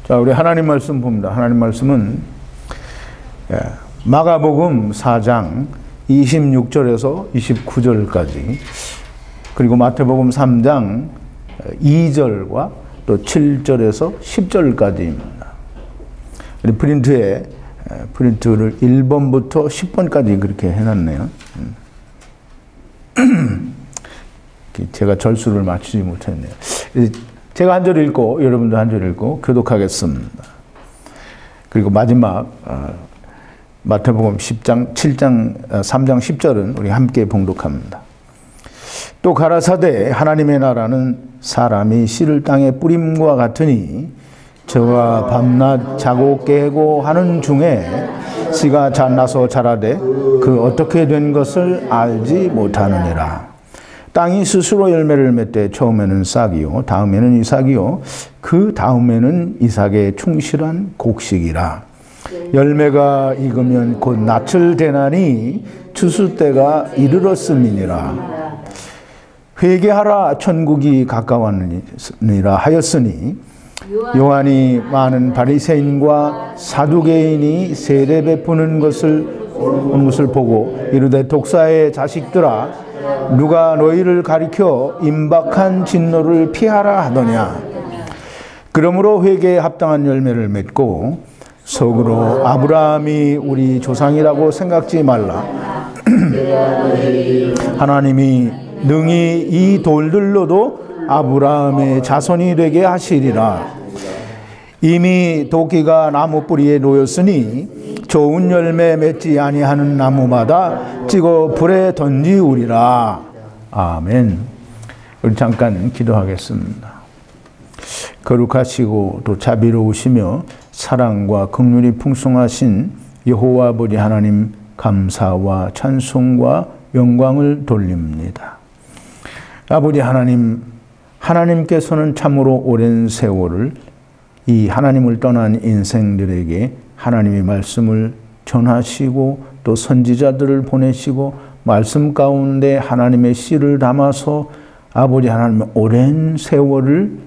자, 우리 하나님 말씀 봅니다. 하나님 말씀은 마가복음 4장 26절에서 29절까지, 그리고 마태복음 3장 2절과 또 7절에서 10절까지입니다. 우리 프린트를 1번부터 10번까지 그렇게 해놨네요. 제가 절수를 맞추지 못했네요. 제가 한 절 읽고 여러분도 한 절 읽고 교독하겠습니다. 그리고 마지막 마태복음 3장 10절은 우리 함께 봉독합니다. 또 가라사대 하나님의 나라는 사람이 씨를 땅에 뿌림과 같으니 저가 밤낮 자고 깨고 하는 중에 씨가 잣나서 자라되 그 어떻게 된 것을 알지 못하느니라. 땅이 스스로 열매를 맺되 처음에는 싹이요 다음에는 이삭이요 그 다음에는 이삭의 충실한 곡식이라. 열매가 익으면 곧 낯을 대나니 추수 때가 이르렀음이니라. 회개하라 천국이 가까웠느니라 하였으니 요한이 많은 바리새인과 사두개인이 세례 베푸는 것을 보고 이르되 독사의 자식들아 누가 너희를 가리켜 임박한 진노를 피하라 하더냐. 그러므로 회개에 합당한 열매를 맺고 속으로 아브라함이 우리 조상이라고 생각지 말라. 하나님이 능히 이 돌들로도 아브라함의 자손이 되게 하시리라. 이미 도끼가 나무 뿌리에 놓였으니 좋은 열매 맺지 아니하는 나무마다 찍어 불에 던지우리라. 아멘. 우리 잠깐 기도하겠습니다. 거룩하시고 또 자비로우시며 사랑과 긍휼이 풍성하신 여호와 아버지 하나님, 감사와 찬송과 영광을 돌립니다. 아버지 하나님, 하나님께서는 참으로 오랜 세월을 이 하나님을 떠난 인생들에게 하나님의 말씀을 전하시고 또 선지자들을 보내시고 말씀 가운데 하나님의 씨를 담아서 아버지 하나님의 오랜 세월을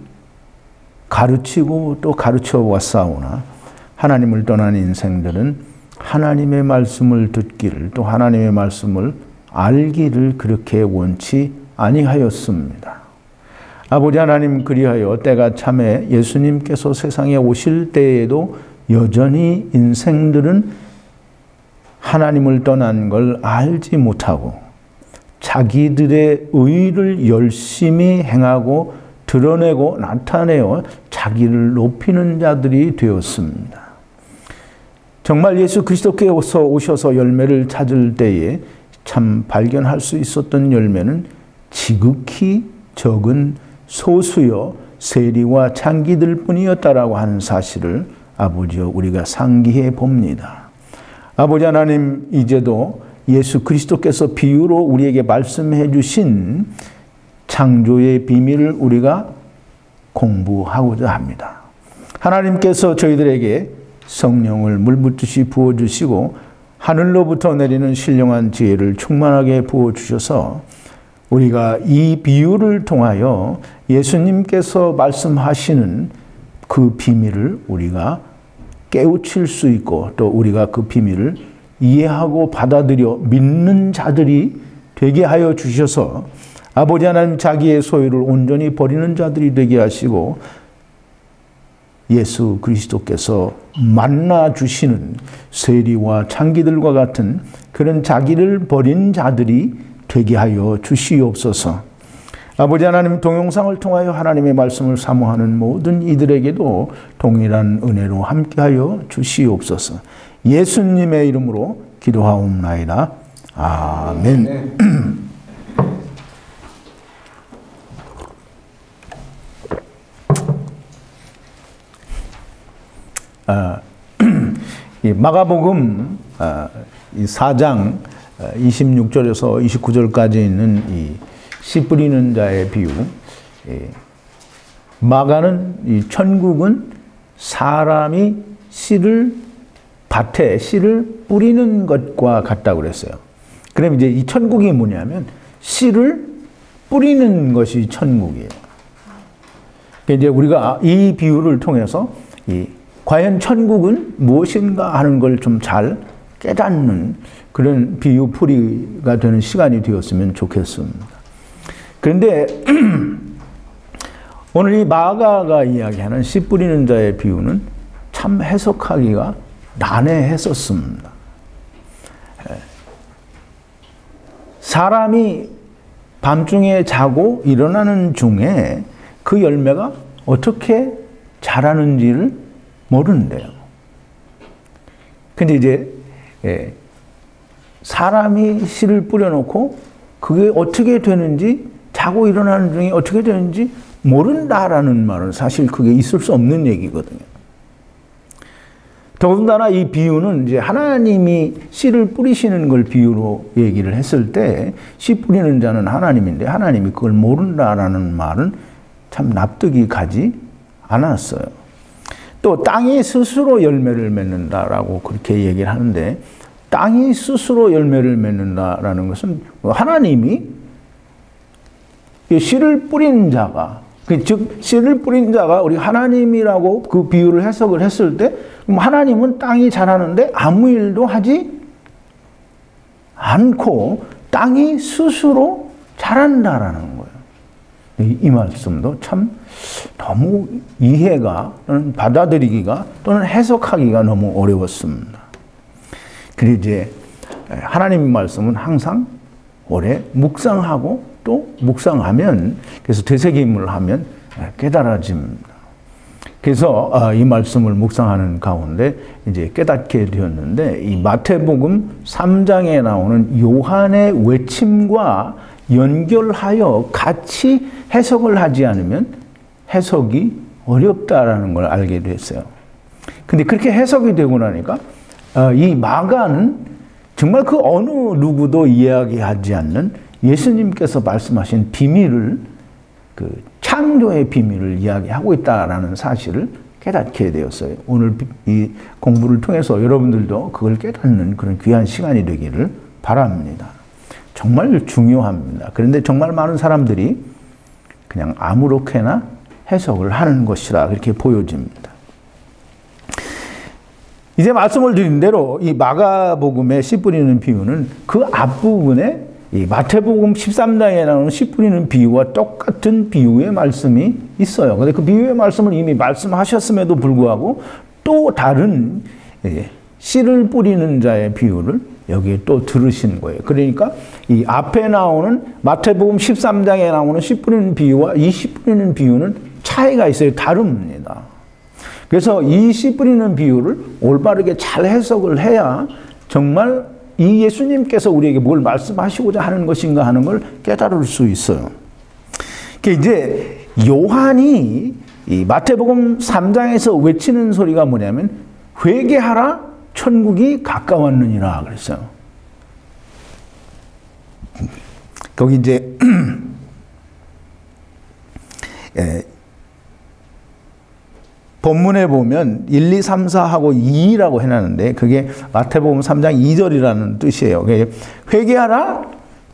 가르치고 또 가르쳐 왔사오나 하나님을 떠난 인생들은 하나님의 말씀을 듣기를 또 하나님의 말씀을 알기를 그렇게 원치 아니하였습니다. 아버지 하나님, 그리하여 때가 참에 예수님께서 세상에 오실 때에도 여전히 인생들은 하나님을 떠난 걸 알지 못하고 자기들의 의를 열심히 행하고 드러내고 나타내어 자기를 높이는 자들이 되었습니다. 정말 예수 그리스도께서 오셔서 열매를 찾을 때에 참 발견할 수 있었던 열매는 지극히 적은 소수여 세리와 창기들 뿐이었다라고 하는 사실을 아버지여 우리가 상기해 봅니다. 아버지 하나님, 이제도 예수 그리스도께서 비유로 우리에게 말씀해 주신 창조의 비밀을 우리가 공부하고자 합니다. 하나님께서 저희들에게 성령을 물붓듯이 부어주시고 하늘로부터 내리는 신령한 지혜를 충만하게 부어주셔서 우리가 이 비유를 통하여 예수님께서 말씀하시는 그 비밀을 우리가 깨우칠 수 있고 또 우리가 그 비밀을 이해하고 받아들여 믿는 자들이 되게 하여 주셔서 아버지 하나님, 자기의 소유를 온전히 버리는 자들이 되게 하시고 예수 그리스도께서 만나 주시는 세리와 창기들과 같은 그런 자기를 버린 자들이 되게 하여 주시옵소서. 아버지 하나님, 동영상을 통하여 하나님의 말씀을 사모하는 모든 이들에게도 동일한 은혜로 함께하여 주시옵소서. 예수님의 이름으로 기도하옵나이다. 아멘. 이 마가복음 이 4장 26절에서 29절까지 있는 이 씨 뿌리는 자의 비유. 마가는 이 천국은 사람이 밭에 씨를 뿌리는 것과 같다고 그랬어요. 그럼 이제 이 천국이 뭐냐면 씨를 뿌리는 것이 천국이에요. 이제 우리가 이 비유를 통해서 과연 천국은 무엇인가 하는 걸 좀 잘 깨닫는 그런 비유풀이가 되는 시간이 되었으면 좋겠습니다. 그런데 오늘 이 마가가 이야기하는 씨 뿌리는 자의 비유는 참 해석하기가 난해했었습니다. 사람이 밤중에 자고 일어나는 중에 그 열매가 어떻게 자라는지를 모르는데요. 근데 이제 사람이 씨를 뿌려놓고 그게 어떻게 되는지, 자고 일어나는 중에 어떻게 되는지 모른다라는 말은 사실 그게 있을 수 없는 얘기거든요. 더군다나 이 비유는 이제 하나님이 씨를 뿌리시는 걸 비유로 얘기를 했을 때 씨 뿌리는 자는 하나님인데 하나님이 그걸 모른다라는 말은 참 납득이 가지 않았어요. 또 땅이 스스로 열매를 맺는다라고 그렇게 얘기를 하는데, 땅이 스스로 열매를 맺는다라는 것은 하나님이 씨를 뿌린 자가, 즉 씨를 뿌린 자가 우리 하나님이라고 그 비유를 해석을 했을 때, 그럼 하나님은 땅이 자라는데 아무 일도 하지 않고 땅이 스스로 자란다라는 거예요. 이 말씀도 참 너무 이해가 또는 받아들이기가 또는 해석하기가 너무 어려웠습니다. 그리고 이제 하나님의 말씀은 항상 오래 묵상하고 또 묵상하면, 그래서 되새김을 하면 깨달아집니다. 그래서 이 말씀을 묵상하는 가운데 이제 깨닫게 되었는데, 이 마태복음 3장에 나오는 요한의 외침과 연결하여 같이 해석을 하지 않으면 해석이 어렵다라는 걸 알게 됐어요. 근데 그렇게 해석이 되고 나니까 이 마가는 정말 그 어느 누구도 이야기하지 않는 예수님께서 말씀하신 비밀을, 그 창조의 비밀을 이야기하고 있다라는 사실을 깨닫게 되었어요. 오늘 이 공부를 통해서 여러분들도 그걸 깨닫는 그런 귀한 시간이 되기를 바랍니다. 정말 중요합니다. 그런데 정말 많은 사람들이 그냥 아무렇게나 해석을 하는 것이라 그렇게 보여집니다. 이제 말씀을 드린 대로 이 마가복음의 씨 뿌리는 비유는 그 앞부분에 이 마태복음 13장에 나오는 씨 뿌리는 비유와 똑같은 비유의 말씀이 있어요. 근데 그 비유의 말씀을 이미 말씀하셨음에도 불구하고 또 다른 씨를 뿌리는 자의 비유를 여기에 또 들으신 거예요. 그러니까 이 앞에 나오는 마태복음 13장에 나오는 씨 뿌리는 비유와 이 씨 뿌리는 비유는 차이가 있어요. 다릅니다. 그래서 이 씨 뿌리는 비유를 올바르게 잘 해석을 해야 정말 이 예수님께서 우리에게 뭘 말씀하시고자 하는 것인가 하는 걸 깨달을 수 있어요. 이제 요한이 이 마태복음 3장에서 외치는 소리가 뭐냐면 회개하라, 천국이 가까웠느니라 그랬어요. 거기 이제 본문에 보면 1, 2, 3, 4하고 2라고 해놨는데 그게 마태복음 3장 2절이라는 뜻이에요. 회개하라,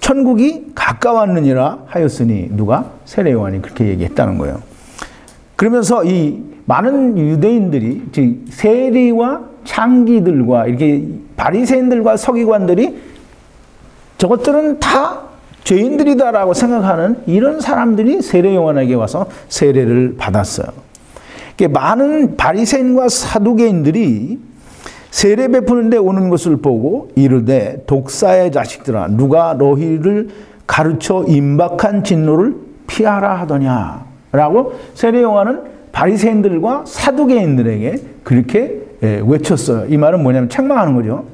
천국이 가까웠느니라 하였으니 누가? 세례 요한이 그렇게 얘기했다는 거예요. 그러면서 이 많은 유대인들이, 즉 세리와 창기들과 이렇게 바리새인들과 서기관들이 저것들은 다 죄인들이다라고 생각하는 이런 사람들이 세례 요한에게 와서 세례를 받았어요. 많은 바리새인과 사두개인들이 세례 베푸는 데 오는 것을 보고 이르되 독사의 자식들아 누가 너희를 가르쳐 임박한 진노를 피하라 하더냐라고 세례 요한은 바리새인들과 사두개인들에게 그렇게 외쳤어요. 이 말은 뭐냐면 책망하는 거죠.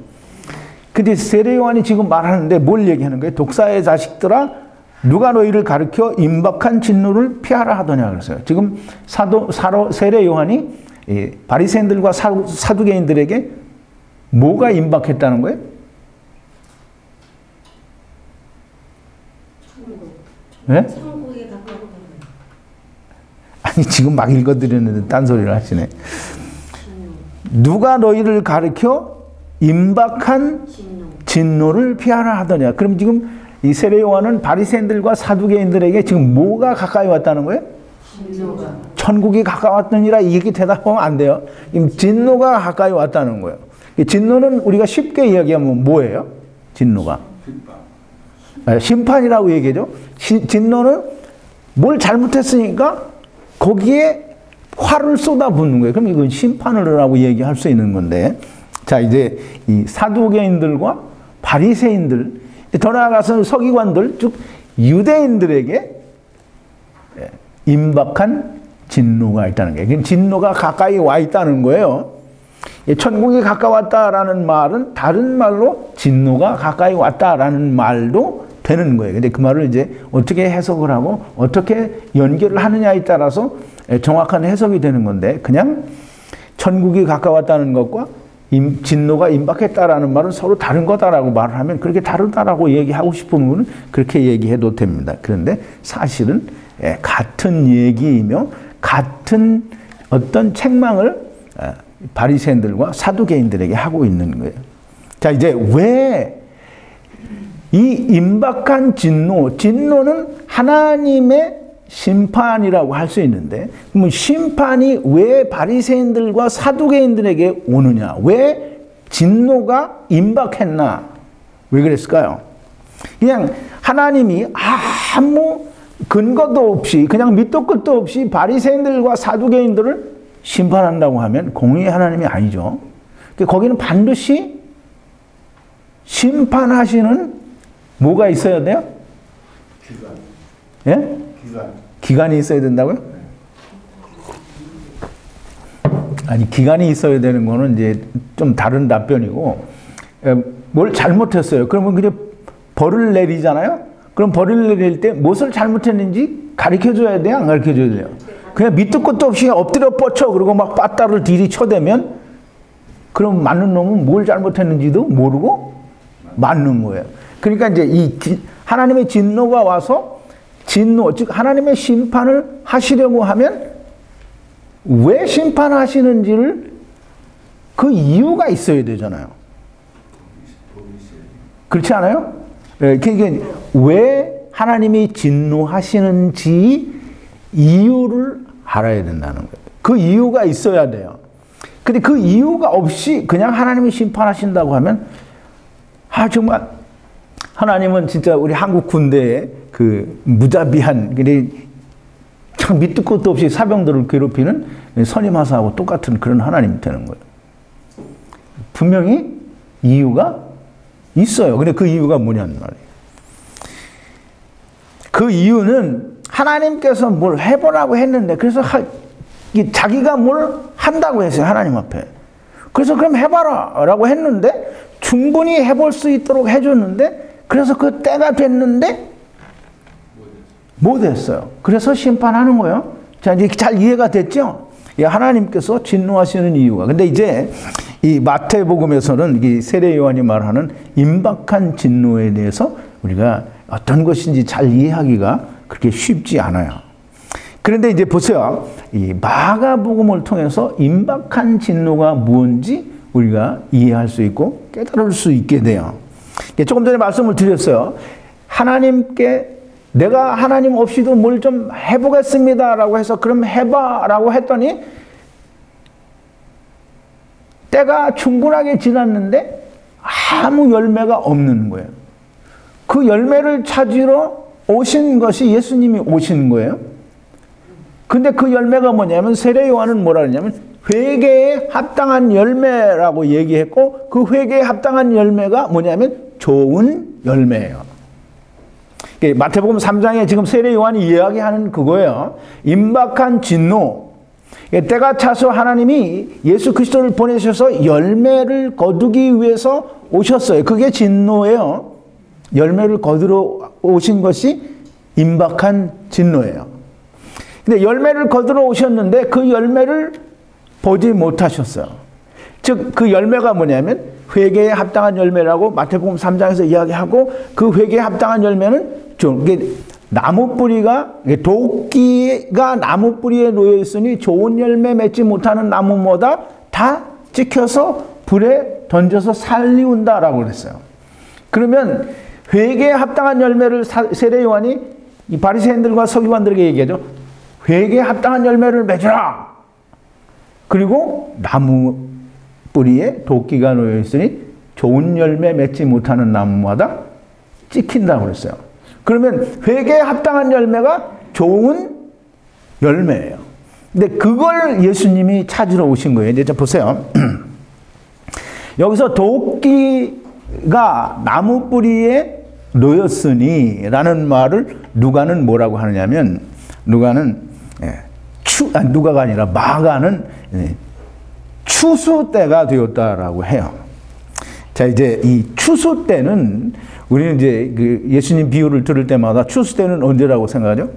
근데 세례 요한이 지금 말하는데 뭘 얘기하는 거예요? 독사의 자식들아 누가 너희를 가르쳐 임박한 진노를 피하라 하더냐 그랬어요. 지금 세례 요한이 바리새인들과 사두개인들에게 뭐가 임박했다는 거예요? 네? 아니 지금 막 읽어드렸는데 딴소리를 하시네. 누가 너희를 가르쳐 임박한 진노를 피하라 하더냐. 그럼 지금 이 세례 요한은 바리새인들과 사두개인들에게 지금 뭐가 가까이 왔다는 거예요? 천국이 가까웠느니라 이렇게 대답하면 안 돼요. 진노가 가까이 왔다는 거예요. 진노는 우리가 쉽게 이야기하면 뭐예요? 진노가 심판이라고 얘기하죠. 진노는 뭘 잘못했으니까 거기에 화를 쏟아붓는 거예요. 그럼 이건 심판을 하고 얘기할 수 있는 건데, 자 이제 이 사두개인들과 바리새인들, 더 나아가서 서기관들, 즉 유대인들에게 임박한 진노가 있다는 거예요. 진노가 가까이 와 있다는 거예요. 천국이 가까웠다라는 말은 다른 말로 진노가 가까이 왔다라는 말도 되는 거예요. 근데 그 말을 이제 어떻게 해석을 하고 어떻게 연결을 하느냐에 따라서 정확한 해석이 되는 건데, 그냥 천국이 가까웠다는 것과 진노가 임박했다라는 말은 서로 다른 거다라고 말을 하면 그렇게 다르다라고 얘기하고 싶은 분은 그렇게 얘기해도 됩니다. 그런데 사실은 같은 얘기이며 같은 어떤 책망을 바리새인들과 사두개인들에게 하고 있는 거예요. 자, 이제 왜 이 임박한 진노는 하나님의 심판이라고 할 수 있는데, 그럼 심판이 왜 바리새인들과 사두개인들에게 오느냐? 왜 진노가 임박했나? 왜 그랬을까요? 그냥 하나님이 아무 근거도 없이 그냥 밑도 끝도 없이 바리새인들과 사두개인들을 심판한다고 하면 공의의 하나님이 아니죠. 거기는 반드시 심판하시는 뭐가 있어야 돼요? 기간. 예? 기간이 있어야 된다고요? 아니, 기간이 있어야 되는 거는 이제 좀 다른 답변이고, 뭘 잘못했어요. 그러면 그냥 벌을 내리잖아요? 그럼 벌을 내릴 때 무엇을 잘못했는지 가르쳐 줘야 돼요? 안 가르쳐 줘야 돼요? 그냥 밑도 끝도 없이 엎드려 뻗쳐 그리고 막 빠따를 디리 쳐대면 그럼 맞는 놈은 뭘 잘못했는지도 모르고 맞는 거예요. 그러니까 이제 이 하나님의 진노가 와서 진노, 즉 하나님의 심판을 하시려고 하면 왜 심판하시는지를 그 이유가 있어야 되잖아요. 그렇지 않아요? 그러니까 왜 하나님이 진노하시는지 이유를 알아야 된다는 거예요. 그 이유가 있어야 돼요. 근데 그 이유가 없이 그냥 하나님이 심판하신다고 하면, 정말 하나님은 진짜 우리 한국 군대에 그 무자비한, 참 밑도 끝도 없이 사병들을 괴롭히는 선임하사하고 똑같은 그런 하나님이 되는 거예요. 분명히 이유가 있어요. 근데 그 이유가 뭐냐는 말이에요. 그 이유는 하나님께서 뭘 해보라고 했는데, 그래서 자기가 뭘 한다고 했어요, 하나님 앞에. 그래서 그럼 해봐라 라고 했는데, 충분히 해볼 수 있도록 해줬는데, 그래서 그 때가 됐는데 못 했어요. 그래서 심판하는 거예요. 자, 이제 잘 이해가 됐죠? 하나님께서 진노하시는 이유가. 근데 이제 이 마태복음에서는 이 세례 요한이 말하는 임박한 진노에 대해서 우리가 어떤 것인지 잘 이해하기가 그렇게 쉽지 않아요. 그런데 이제 보세요. 이 마가복음을 통해서 임박한 진노가 뭔지 우리가 이해할 수 있고 깨달을 수 있게 돼요. 조금 전에 말씀을 드렸어요. 하나님께 내가 하나님 없이도 뭘 좀 해보겠습니다 라고 해서 그럼 해봐 라고 했더니 때가 충분하게 지났는데 아무 열매가 없는 거예요. 그 열매를 찾으러 오신 것이 예수님이 오신 거예요. 근데 그 열매가 뭐냐면 세례 요한은 뭐라 그러냐면 회개에 합당한 열매라고 얘기했고, 그 회개에 합당한 열매가 뭐냐면 좋은 열매예요. 마태복음 3장에 지금 세례 요한이 이야기하는 그거예요. 임박한 진노. 때가 차서 하나님이 예수 그리스도를 보내셔서 열매를 거두기 위해서 오셨어요. 그게 진노예요. 열매를 거두러 오신 것이 임박한 진노예요. 근데 열매를 거두러 오셨는데 그 열매를 보지 못하셨어요. 즉 그 열매가 뭐냐면 회개에 합당한 열매라고 마태복음 3장에서 이야기하고, 그 회개에 합당한 열매는 나무 뿌리가, 도끼가 나무 뿌리에 놓여 있으니 좋은 열매 맺지 못하는 나무마다 다 찍혀서 불에 던져서 살리운다라고 그랬어요. 그러면 회개에 합당한 열매를 세례 요한이 이 바리새인들과 서기관들에게 얘기하죠. 회개에 합당한 열매를 맺으라. 그리고 나무 뿌리에 도끼가 놓여 있으니 좋은 열매 맺지 못하는 나무마다 찍힌다고 그랬어요. 그러면 회개에 합당한 열매가 좋은 열매예요. 근데 그걸 예수님이 찾으러 오신 거예요. 이제 보세요. 여기서 도끼가 나무 뿌리에 놓였으니 라는 말을 누가는 뭐라고 하느냐면, 누가는 누가가 아니라 마가는 추수 때가 되었다라고 해요. 자, 이제 이 추수 때는 우리는 이제 그 예수님 비유를 들을 때마다 추수 때는 언제라고 생각하죠?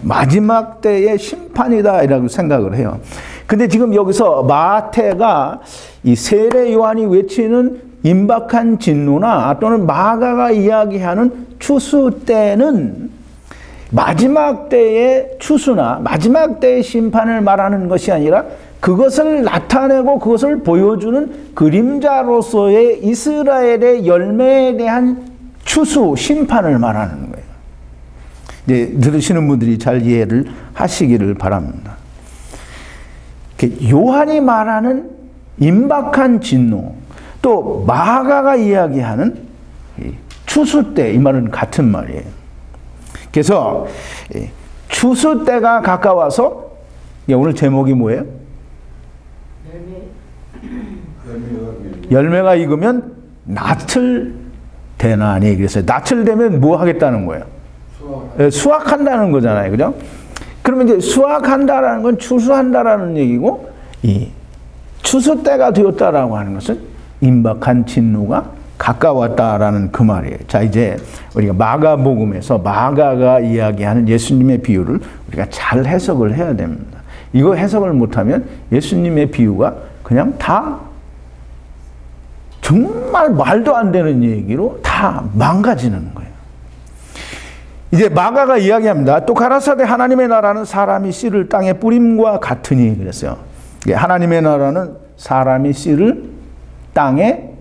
마지막 때의 심판이다라고 생각을 해요. 근데 지금 여기서 마태가 이 세례 요한이 외치는 임박한 진노나 또는 마가가 이야기하는 추수 때는 마지막 때의 추수나 마지막 때의 심판을 말하는 것이 아니라 그것을 나타내고 그것을 보여주는 그림자로서의 이스라엘의 열매에 대한 추수, 심판을 말하는 거예요. 이제 들으시는 분들이 잘 이해를 하시기를 바랍니다. 요한이 말하는 임박한 진노, 또 마가가 이야기하는 추수 때, 이 말은 같은 말이에요. 그래서 추수 때가 가까워서 오늘 제목이 뭐예요? 열매가 익으면 낯을 대나니. 그래서 낯을 대면 뭐 하겠다는 거예요? 수확한다는 거잖아요. 그죠? 그러면 이제 수확한다라는 건 추수한다라는 얘기고, 이 추수 때가 되었다라고 하는 것은 임박한 진노가 가까웠다라는 그 말이에요. 자, 이제 우리가 마가복음에서 마가가 이야기하는 예수님의 비유를 우리가 잘 해석을 해야 됩니다. 이거 해석을 못하면 예수님의 비유가 그냥 다 정말 말도 안 되는 얘기로 다 망가지는 거예요. 이제 마가가 이야기합니다. 또 가라사대 하나님의 나라는 사람이 씨를 땅에 뿌림과 같으니 그랬어요. 하나님의 나라는 사람이 씨를 땅에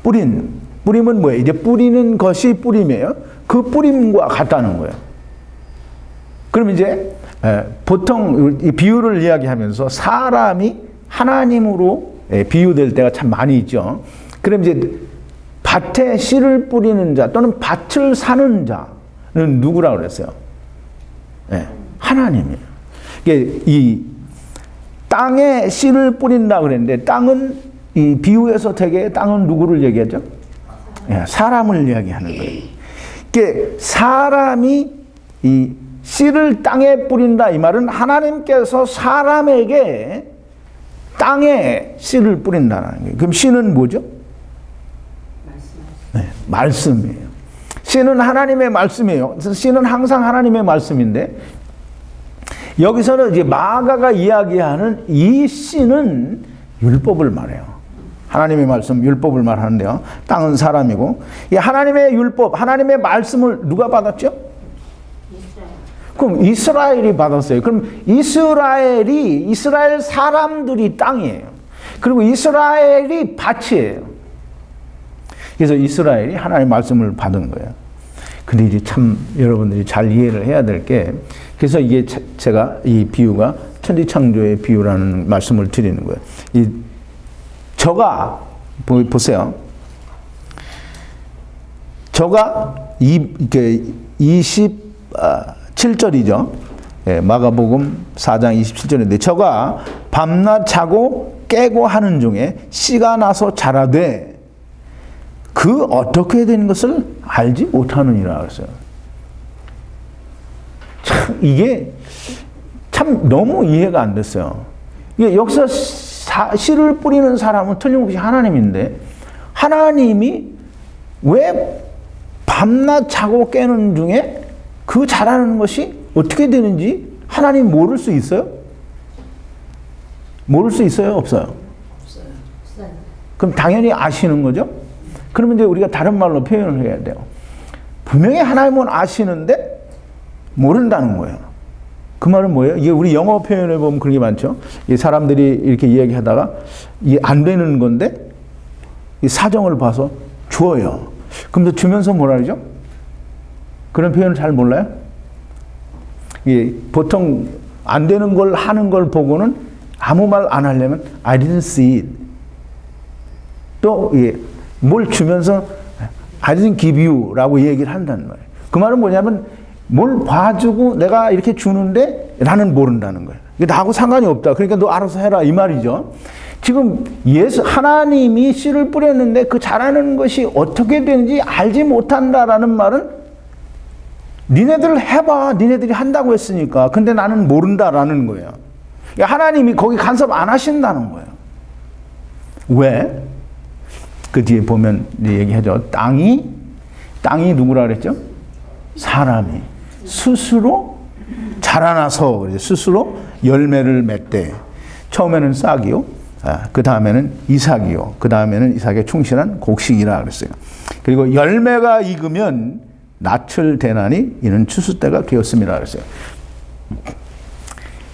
뿌림은 뭐예요? 이제 뿌리는 것이 뿌림이에요. 그 뿌림과 같다는 거예요. 그럼 이제 보통 이 비유를 이야기하면서 사람이 하나님으로 비유될 때가 참 많이 있죠. 그럼 이제 밭에 씨를 뿌리는 자 또는 밭을 사는 자는 누구라고 그랬어요? 하나님이에요. 이 땅에 씨를 뿌린다 그랬는데 땅은 이 비유에서 되게 땅은 누구를 얘기하죠? 사람을 이야기하는 거예요. 사람이 이 씨를 땅에 뿌린다 이 말은 하나님께서 사람에게 땅에 씨를 뿌린다는 거예요. 그럼 씨는 뭐죠? 말씀이에요. 씨는 하나님의 말씀이에요. 씨는 항상 하나님의 말씀인데 여기서는 이제 마가가 이야기하는 이 씨는 율법을 말해요. 하나님의 말씀, 율법을 말하는데요. 땅은 사람이고 이 하나님의 율법, 하나님의 말씀을 누가 받았죠? 그럼 이스라엘이 받았어요. 그럼 이스라엘 사람들이 땅이에요. 그리고 이스라엘이 밭이에요. 그래서 이스라엘이 하나님의 말씀을 받은 거예요. 근데 이제 참 여러분들이 잘 이해를 해야 될 게 그래서 이게 제가 이 비유가 천지창조의 비유라는 말씀을 드리는 거예요. 이 저가 보세요. 저가 27절이죠. 마가복음 4장 27절인데 저가 밤낮 자고 깨고 하는 중에 씨가 나서 자라되 그 어떻게 된 것을 알지 못하느니라 그랬어요. 참 이게 참 너무 이해가 안 됐어요. 이게 여기서 씨를 뿌리는 사람은 틀림없이 하나님인데 하나님이 왜 밤낮 자고 깨는 중에 그 자라는 것이 어떻게 되는지 하나님 모를 수 있어요? 모를 수 있어요? 없어요? 없어요. 그럼 당연히 아시는 거죠? 그러면 이제 우리가 다른 말로 표현을 해야 돼요. 분명히 하나님은 아시는데 모른다는 거예요. 그 말은 뭐예요? 이게 우리 영어 표현을 보면 그런 게 많죠. 이 사람들이 이렇게 이야기하다가 이게 안 되는 건데 이 사정을 봐서 줘요. 그럼 주면서 뭐라 그러죠? 그런 표현을 잘 몰라요? 보통 안 되는 걸 하는 걸 보고는 아무 말 안 하려면 I didn't see it. 또 뭘 주면서 I didn't give you 라고 얘기를 한다는 말이에요. 그 말은 뭐냐면 뭘 봐주고 내가 이렇게 주는데 나는 모른다는 거예요. 나하고 상관이 없다. 그러니까 너 알아서 해라 이 말이죠. 지금 하나님이 씨를 뿌렸는데 그 자라는 것이 어떻게 되는지 알지 못한다라는 말은 니네들 해봐. 니네들이 한다고 했으니까. 근데 나는 모른다라는 거예요. 하나님이 거기 간섭 안 하신다는 거예요. 왜? 그 뒤에 보면 얘기하죠. 땅이 누구라 그랬죠? 사람이 스스로 자라나서 스스로 열매를 맺되 처음에는 싹이요. 그 다음에는 이삭이요. 그 다음에는 이삭의 충실한 곡식이라 그랬어요. 그리고 열매가 익으면 낯을 대나니 이는 추수 때가 되었습니다 그랬어요.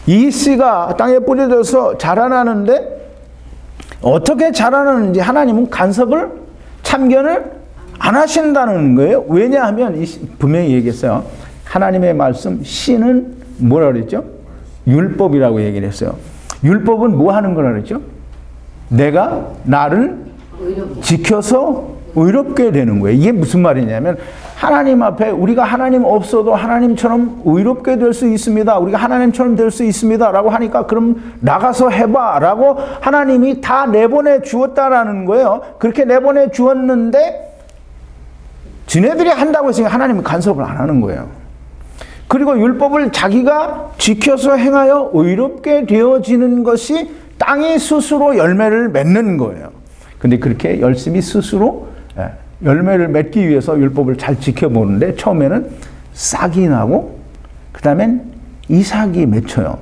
이 씨가 땅에 뿌려져서 자라나는데 어떻게 자라나는지 하나님은 간섭을 참견을 안 하신다는 거예요. 왜냐하면 분명히 얘기했어요. 하나님의 말씀 씨는 뭐라 그랬죠? 율법이라고 얘기를 했어요. 율법은 뭐 하는 거라 그랬죠? 내가 나를 지켜서 의롭게 되는 거예요. 이게 무슨 말이냐면 하나님 앞에 우리가 하나님 없어도 하나님처럼 의롭게 될 수 있습니다. 우리가 하나님처럼 될 수 있습니다. 라고 하니까 그럼 나가서 해봐. 라고 하나님이 다 내보내 주었다라는 거예요. 그렇게 내보내 주었는데 지네들이 한다고 했으니까 하나님은 간섭을 안 하는 거예요. 그리고 율법을 자기가 지켜서 행하여 의롭게 되어지는 것이 땅이 스스로 열매를 맺는 거예요. 근데 그렇게 열심히 스스로 열매를 맺기 위해서 율법을 잘 지켜보는데 처음에는 싹이 나고 그 다음엔 이삭이 맺혀요.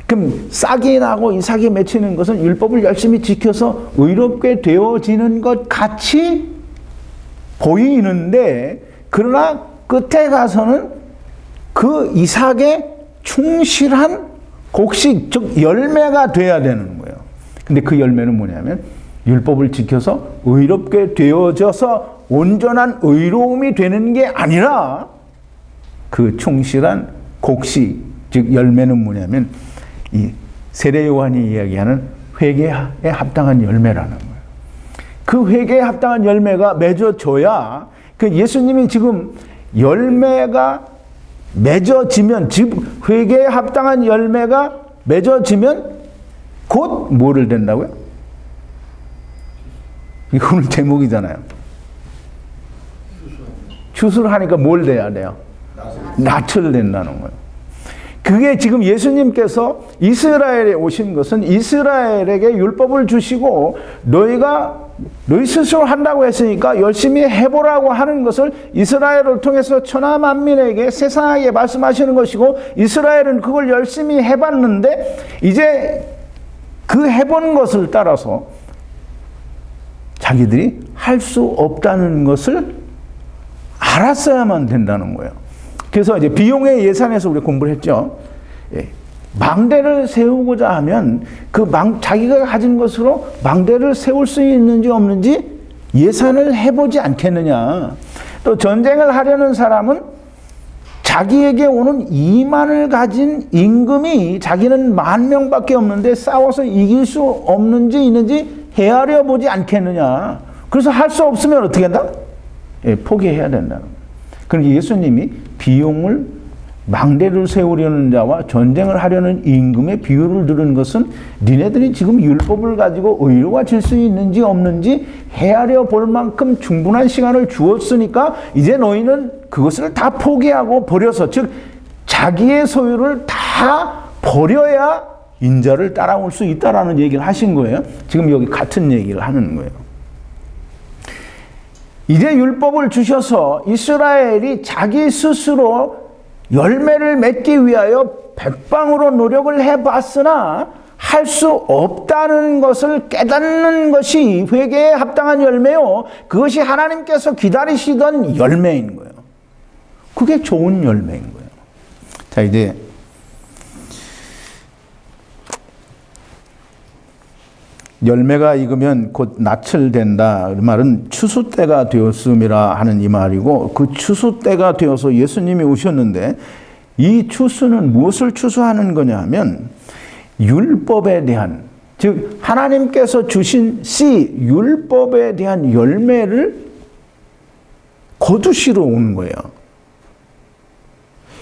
그럼 싹이 나고 이삭이 맺히는 것은 율법을 열심히 지켜서 의롭게 되어지는 것 같이 보이는데 그러나 끝에 가서는 그 이삭의 충실한 곡식, 즉 열매가 돼야 되는 거예요. 근데 그 열매는 뭐냐면 율법을 지켜서 의롭게 되어져서 온전한 의로움이 되는 게 아니라 그 충실한 곡식, 즉 열매는 뭐냐면 이 세례 요한이 이야기하는 회개에 합당한 열매라는 거예요. 그 회개에 합당한 열매가 맺어져야 그 예수님이 지금 열매가 맺어지면 즉 회개에 합당한 열매가 맺어지면 곧 뭐를 된다고요? 이거 오늘 제목이잖아요. 추수를 하니까 뭘 돼야 돼요? 낯을 된다는 거예요. 그게 지금 예수님께서 이스라엘에 오신 것은 이스라엘에게 율법을 주시고 너희 스스로 한다고 했으니까 열심히 해보라고 하는 것을 이스라엘을 통해서 천하 만민에게 세상에게 말씀하시는 것이고 이스라엘은 그걸 열심히 해봤는데 이제 그 해본 것을 따라서 자기들이 할 수 없다는 것을 알았어야만 된다는 거예요. 그래서 이제 비용의 예산에서 우리 공부를 했죠. 망대를 세우고자 하면 자기가 가진 것으로 망대를 세울 수 있는지 없는지 예산을 해보지 않겠느냐. 또 전쟁을 하려는 사람은 자기에게 오는 2만을 가진 임금이 자기는 10,000명밖에 없는데 싸워서 이길 수 없는지 있는지 헤아려 보지 않겠느냐. 그래서 할 수 없으면 어떻게 한다? 포기해야 된다는 거예요. 그러니까 예수님이 비용을 망대를 세우려는 자와 전쟁을 하려는 임금의 비유를 들은 것은 니네들이 지금 율법을 가지고 의로워질 수 있는지 없는지 헤아려 볼 만큼 충분한 시간을 주었으니까 이제 너희는 그것을 다 포기하고 버려서 즉 자기의 소유를 다 버려야 인자를 따라올 수 있다라는 얘기를 하신 거예요. 지금 여기 같은 얘기를 하는 거예요. 이제 율법을 주셔서 이스라엘이 자기 스스로 열매를 맺기 위하여 백방으로 노력을 해봤으나 할 수 없다는 것을 깨닫는 것이 회개에 합당한 열매요. 그것이 하나님께서 기다리시던 열매인 거예요. 그게 좋은 열매인 거예요. 자, 이제 열매가 익으면 곧 낯을 된다. 그 말은 추수 때가 되었음이라 하는 이 말이고 그 추수 때가 되어서 예수님이 오셨는데 이 추수는 무엇을 추수하는 거냐 하면 율법에 대한, 즉 하나님께서 주신 씨, 율법에 대한 열매를 거두시러 오는 거예요.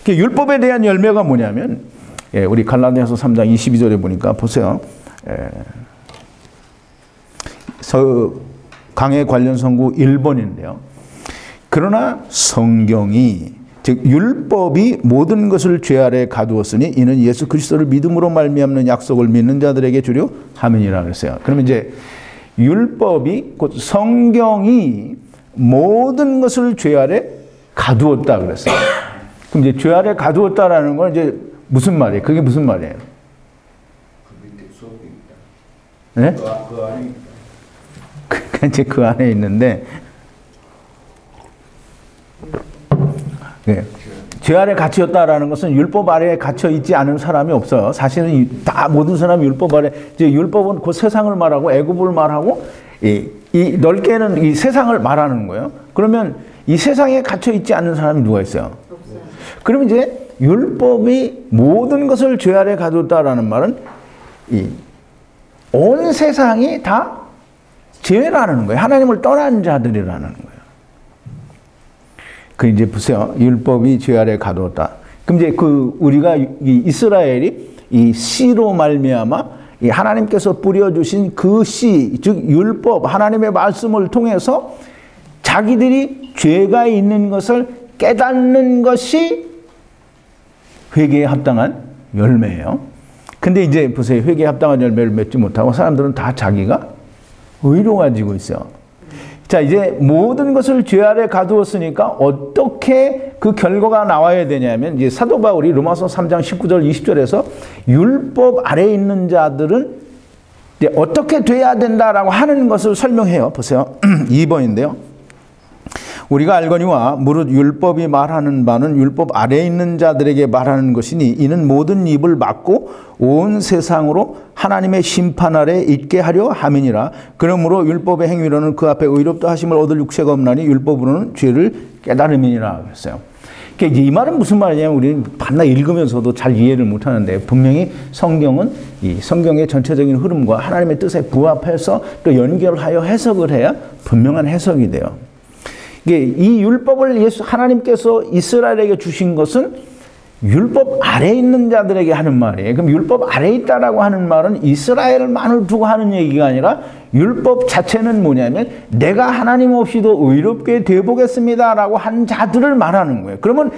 율법에 대한 열매가 뭐냐면, 우리 갈라디아서 3장 22절에 보니까 보세요. 강해 관련 선구 1번인데요. 그러나 성경이, 즉 율법이 모든 것을 죄 아래 가두었으니 이는 예수 그리스도를 믿음으로 말미암는 약속을 믿는 자들에게 주려 함이니라 그랬어요. 그러면 이제 율법이, 곧 성경이 모든 것을 죄 아래 가두었다 그랬어요. 그럼 이제 죄 아래 가두었다라는 건 이제 무슨 말이에요? 그게 무슨 말이에요? 네? 그 안에 있다. 그러니까 이제 그 안에 있는데, 네. 죄 아래 갇혔다라는 것은 율법 아래에 갇혀 있지 않은 사람이 없어요. 사실은 다 모든 사람이 율법 아래, 이제 율법은 그 세상을 말하고 애굽을 말하고 이 넓게는 이 세상을 말하는 거예요. 그러면 이 세상에 갇혀 있지 않는 사람이 누가 있어요? 없어요. 그러면 이제 율법이 모든 것을 죄 아래 가뒀다라는 말은 온 세상이 다 죄라는 거예요. 하나님을 떠난 자들이라는 거예요. 그 이제 보세요. 율법이 죄 아래 가두었다. 그럼 이제 우리가 이스라엘이 이 씨로 말미암아 이 하나님께서 뿌려주신 그 씨, 즉 율법, 하나님의 말씀을 통해서 자기들이 죄가 있는 것을 깨닫는 것이 회개에 합당한 열매예요. 근데 이제 보세요. 회개에 합당한 열매를 맺지 못하고 사람들은 다 자기가 의로 가지고 있어요. 자, 이제 모든 것을 죄 아래 가두었으니까 어떻게 그 결과가 나와야 되냐면, 이제 사도 바울이 로마서 3장 19절 20절에서 율법 아래에 있는 자들은 이제 어떻게 돼야 된다라고 하는 것을 설명해요. 보세요. 2번인데요. 우리가 알거니와 무릇 율법이 말하는 바는 율법 아래에 있는 자들에게 말하는 것이니 이는 모든 입을 막고 온 세상으로 하나님의 심판 아래 있게 하려 함이니라. 그러므로 율법의 행위로는 그 앞에 의롭다 하심을 얻을 육체가 없나니 율법으로는 죄를 깨달음이니라 그랬어요. 그러니까 이제 이 말은 무슨 말이냐면, 우리는 반나 읽으면서도 잘 이해를 못하는데, 분명히 성경은 이 성경의 전체적인 흐름과 하나님의 뜻에 부합해서 또 연결하여 해석을 해야 분명한 해석이 돼요. 이 율법을 하나님께서 이스라엘에게 주신 것은 율법 아래에 있는 자들에게 하는 말이에요. 그럼 율법 아래에 있다라고 하는 말은 이스라엘만을 두고 하는 얘기가 아니라 율법 자체는 뭐냐면 내가 하나님 없이도 의롭게 되보겠습니다라고 한 자들을 말하는 거예요. 그러면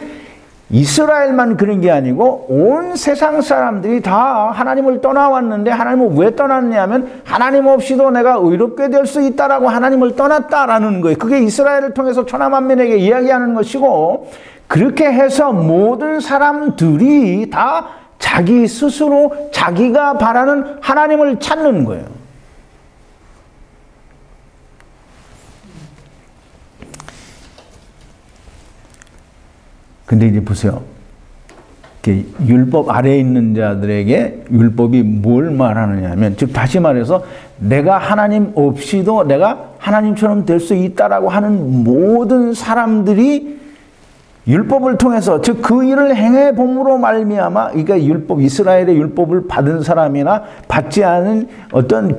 이스라엘만 그런 게 아니고 온 세상 사람들이 다 하나님을 떠나왔는데, 하나님을 왜 떠났냐면 하나님 없이도 내가 의롭게 될 수 있다라고 하나님을 떠났다라는 거예요. 그게 이스라엘을 통해서 천하만민에게 이야기하는 것이고, 그렇게 해서 모든 사람들이 다 자기 스스로 자기가 바라는 하나님을 찾는 거예요. 근데 이제 보세요. 율법 아래에 있는 자들에게 율법이 뭘 말하느냐 하면, 즉 다시 말해서 내가 하나님 없이도 내가 하나님처럼 될 수 있다라고 하는 모든 사람들이 율법을 통해서, 즉 그 일을 행해 봄으로 말미암아, 그러니까 율법, 이스라엘의 율법을 받은 사람이나 받지 않은 어떤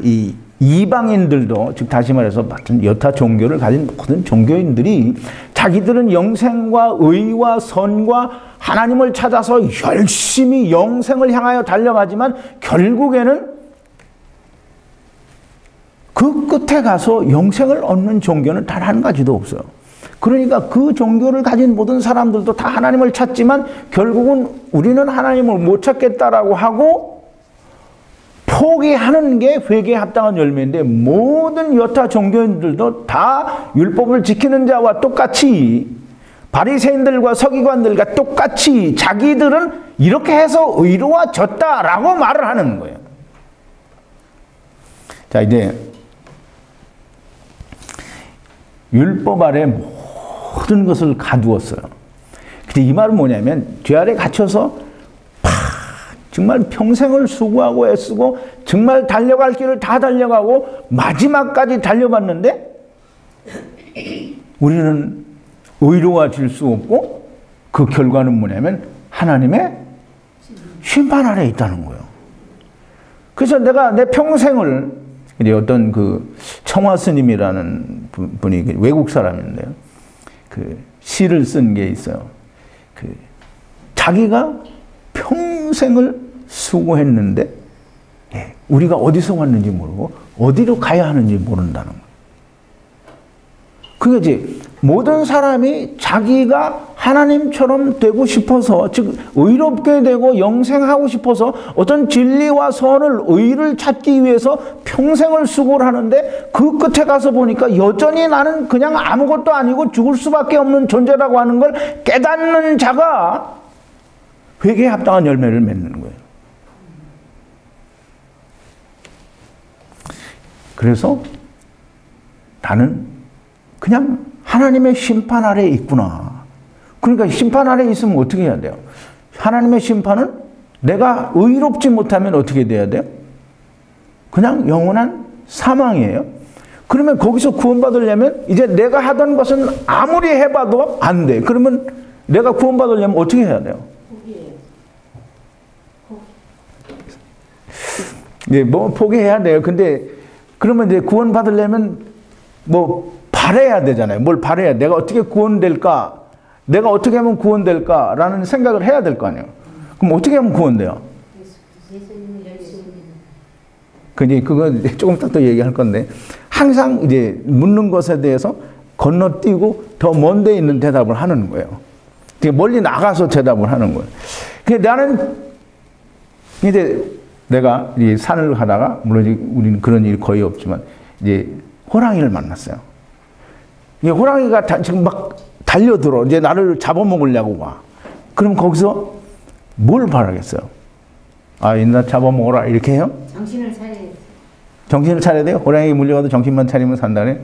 이 이방인들도, 즉 다시 말해서 같은 여타 종교를 가진 모든 종교인들이 자기들은 영생과 의와 선과 하나님을 찾아서 열심히 영생을 향하여 달려가지만 결국에는 그 끝에 가서 영생을 얻는 종교는 단 한 가지도 없어요. 그러니까 그 종교를 가진 모든 사람들도 다 하나님을 찾지만 결국은 우리는 하나님을 못 찾겠다라고 하고 포기하는 게 회개에 합당한 열매인데, 모든 여타 종교인들도 다 율법을 지키는 자와 똑같이, 바리새인들과 서기관들과 똑같이 자기들은 이렇게 해서 의로워졌다라고 말을 하는 거예요. 자, 이제 율법 아래 모든 것을 가두었어요. 근데 이 말은 뭐냐면, 죄 아래 갇혀서 정말 평생을 수고하고 애쓰고 정말 달려갈 길을 다 달려가고 마지막까지 달려봤는데 우리는 의로워질 수 없고, 그 결과는 뭐냐면 하나님의 심판 아래에 있다는 거예요. 그래서 내가 내 평생을 이제 어떤 그 청화 스님이라는 분이 외국 사람인데요. 그 시를 쓴 게 있어요. 그 자기가 평생을 수고했는데 우리가 어디서 왔는지 모르고 어디로 가야 하는지 모른다는 거예요. 그게 이제 모든 사람이 자기가 하나님처럼 되고 싶어서, 즉 의롭게 되고 영생하고 싶어서 어떤 진리와 선을, 의를 찾기 위해서 평생을 수고를 하는데 그 끝에 가서 보니까 여전히 나는 그냥 아무것도 아니고 죽을 수밖에 없는 존재라고 하는 걸 깨닫는 자가 회개에 합당한 열매를 맺는 거예요. 그래서 나는 그냥 하나님의 심판 아래에 있구나. 그러니까 심판 아래에 있으면 어떻게 해야 돼요? 하나님의 심판은 내가 의롭지 못하면 어떻게 돼야 돼요? 그냥 영원한 사망이에요. 그러면 거기서 구원받으려면 이제 내가 하던 것은 아무리 해봐도 안 돼. 그러면 내가 구원받으려면 어떻게 해야 돼요? 네, 뭐 포기해야 돼요. 근데 그러면 이제 구원받으려면 뭐 바라야 되잖아요. 뭘 바라야, 내가 어떻게 구원될까? 내가 어떻게 하면 구원될까라는 생각을 해야 될 거 아니에요. 그럼 어떻게 하면 구원돼요? 근데 그거 조금 이따 또 얘기할 건데, 항상 이제 묻는 것에 대해서 건너뛰고 더 먼 데 있는 대답을 하는 거예요. 되게 멀리 나가서 대답을 하는 거예요. 근데 나는 이제 내가 이 산을 가다가, 물론 우리는 그런 일이 거의 없지만 이제 호랑이를 만났어요. 이 호랑이가 지금 막 달려들어. 이제 나를 잡아먹으려고 와. 그럼 거기서 뭘 바라겠어요? 아, 나 잡아먹어라. 이렇게 해요? 정신을 차려야 돼요. 정신을 차려야 돼요? 호랑이에 물려가도 정신만 차리면 산다네?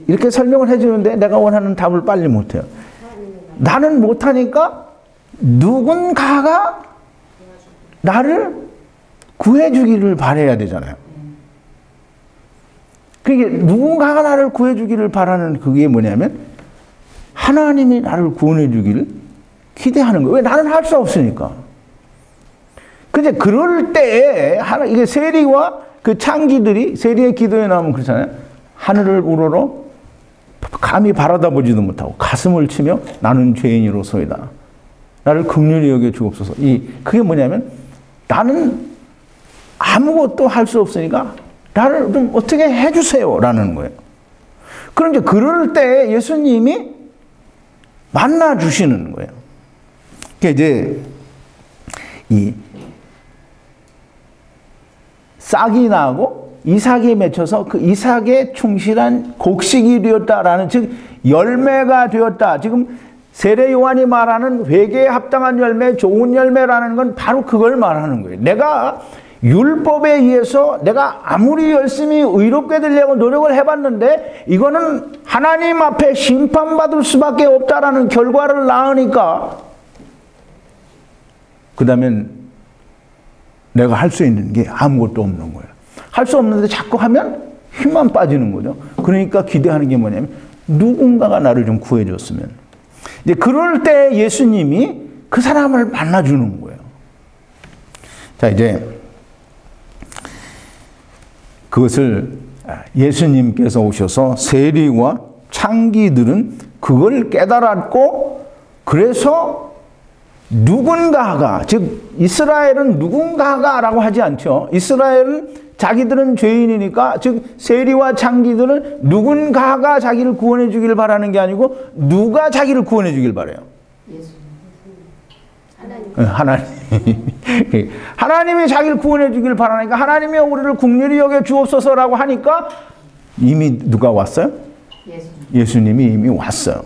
이렇게 설명을 해주는데 내가 원하는 답을 빨리 못해요. 나는 못하니까 누군가가 나를 구해주기를 바라야 되잖아요. 그게 누군가가 나를 구해주기를 바라는 그게 뭐냐면 하나님이 나를 구원해주기를 기대하는 거예요. 왜? 나는 할 수 없으니까. 근데 그럴 때에 이게 세리와 그 창기들이, 세리의 기도에 나오면 그렇잖아요. 하늘을 우러러 감히 바라다보지도 못하고 가슴을 치며 나는 죄인이로소이다. 나를 긍휼히 여겨 주옵소서. 그게 뭐냐면 나는 아무것도 할 수 없으니까 나를 좀 어떻게 해주세요 라는 거예요. 그럼 이제 그럴 때 예수님이 만나주시는 거예요. 그러니까 이제 이 싹이 나고 이삭이 맺혀서 그 이삭에 충실한 곡식이 되었다라는, 즉 열매가 되었다. 지금 세례 요한이 말하는 회개에 합당한 열매, 좋은 열매라는 건 바로 그걸 말하는 거예요. 내가 율법에 의해서 내가 아무리 열심히 의롭게 되려고 노력을 해봤는데 이거는 하나님 앞에 심판받을 수밖에 없다라는 결과를 낳으니까 그 다음엔 내가 할 수 있는 게 아무것도 없는 거예요. 할 수 없는데 자꾸 하면 힘만 빠지는 거죠. 그러니까 기대하는 게 뭐냐면 누군가가 나를 좀 구해줬으면. 이제 그럴 때 예수님이 그 사람을 만나주는 거예요. 자, 이제 그것을 예수님께서 오셔서 세리와 창기들은 그걸 깨달았고, 그래서 누군가가, 즉 이스라엘은 누군가가라고 하지 않죠. 이스라엘은 자기들은 죄인이니까, 즉 세리와 창기들은 누군가가 자기를 구원해 주기를 바라는 게 아니고 누가 자기를 구원해 주기를 바라요? 예수. 하나님. 하나님이 자기를 구원해 주기를 바라니까 하나님이 우리를 긍휼히 여겨 주옵소서라고 하니까 이미 누가 왔어요? 예수님이 이미 왔어요.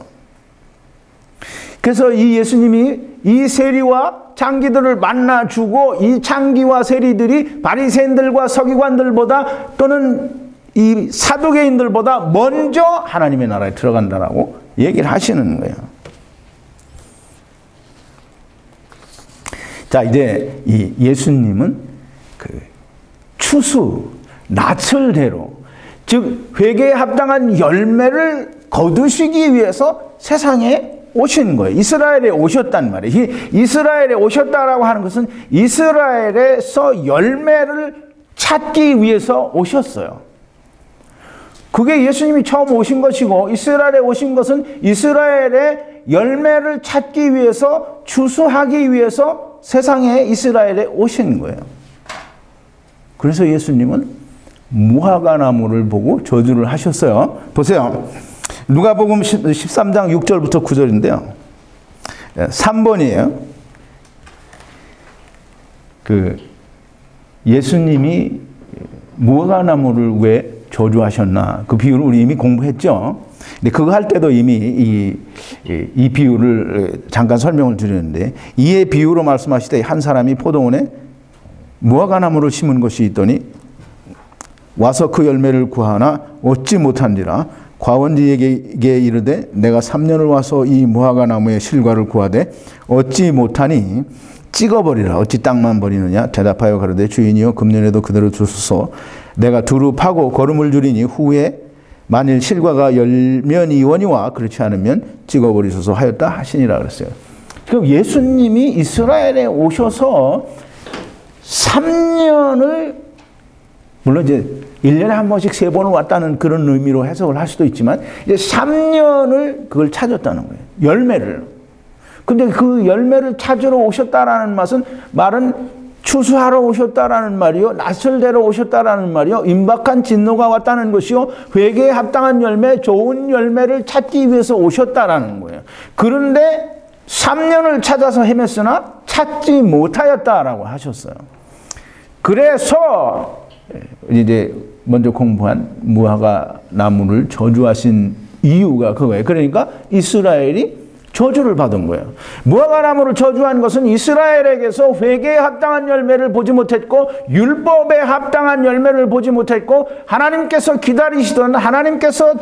그래서 이 예수님이 이 세리와 창기들을 만나주고, 이 창기와 세리들이 바리새인들과 서기관들보다 또는 이 사두개인들보다 먼저 하나님의 나라에 들어간다라고 얘기를 하시는 거예요. 자, 이제 이 예수님은 그 추수, 나철대로, 즉 회개에 합당한 열매를 거두시기 위해서 세상에 오신 거예요. 이스라엘에 오셨단 말이에요. 이스라엘에 오셨다라고 하는 것은 이스라엘에서 열매를 찾기 위해서 오셨어요. 그게 예수님이 처음 오신 것이고, 이스라엘에 오신 것은 이스라엘의 열매를 찾기 위해서, 추수하기 위해서 세상에 이스라엘에 오신 거예요. 그래서 예수님은 무화과나무를 보고 저주를 하셨어요. 보세요. 누가복음 13장 6절부터 9절인데요. 3번이에요. 예수님이 무화과나무를 왜 저주하셨나? 그 비유를 우리 이미 공부했죠. 근데 그거 할 때도 이미 이 비유를 잠깐 설명을 드렸는데, 이의 비유로 말씀하시되 한 사람이 포도원에 무화과나무를 심은 것이 있더니 와서 그 열매를 구하나 얻지 못한지라. 과원지에게 이르되 내가 3년을 와서 이 무화과나무의 실과를 구하되 얻지 못하니 찍어버리라. 어찌 땅만 버리느냐? 대답하여 가로되 주인이여 금년에도 그대로 주소서. 내가 두루 파고 거름을 줄이니 후에 만일 실과가 열면이거니와 그렇지 않으면 찍어버리소서 하였다 하시니라 그랬어요. 그럼 예수님이 이스라엘에 오셔서 3년을, 물론 이제 1년에 한 번씩 3번을 왔다는 그런 의미로 해석을 할 수도 있지만, 이제 3년을 그걸 찾았다는 거예요. 열매를. 근데 그 열매를 찾으러 오셨다라는 말은 추수하러 오셨다라는 말이요, 낯을 데려 오셨다라는 말이요, 임박한 진노가 왔다는 것이요, 회개에 합당한 열매, 좋은 열매를 찾기 위해서 오셨다라는 거예요. 그런데 3년을 찾아서 헤맸으나 찾지 못하였다라고 하셨어요. 그래서 이제 먼저 공부한 무화과 나무를 저주하신 이유가 그거예요. 그러니까 이스라엘이 저주를 받은 거예요. 무화과 나무를 저주한 것은 이스라엘에게서 회개에 합당한 열매를 보지 못했고, 율법에 합당한 열매를 보지 못했고, 하나님께서 기다리시던, 하나님께서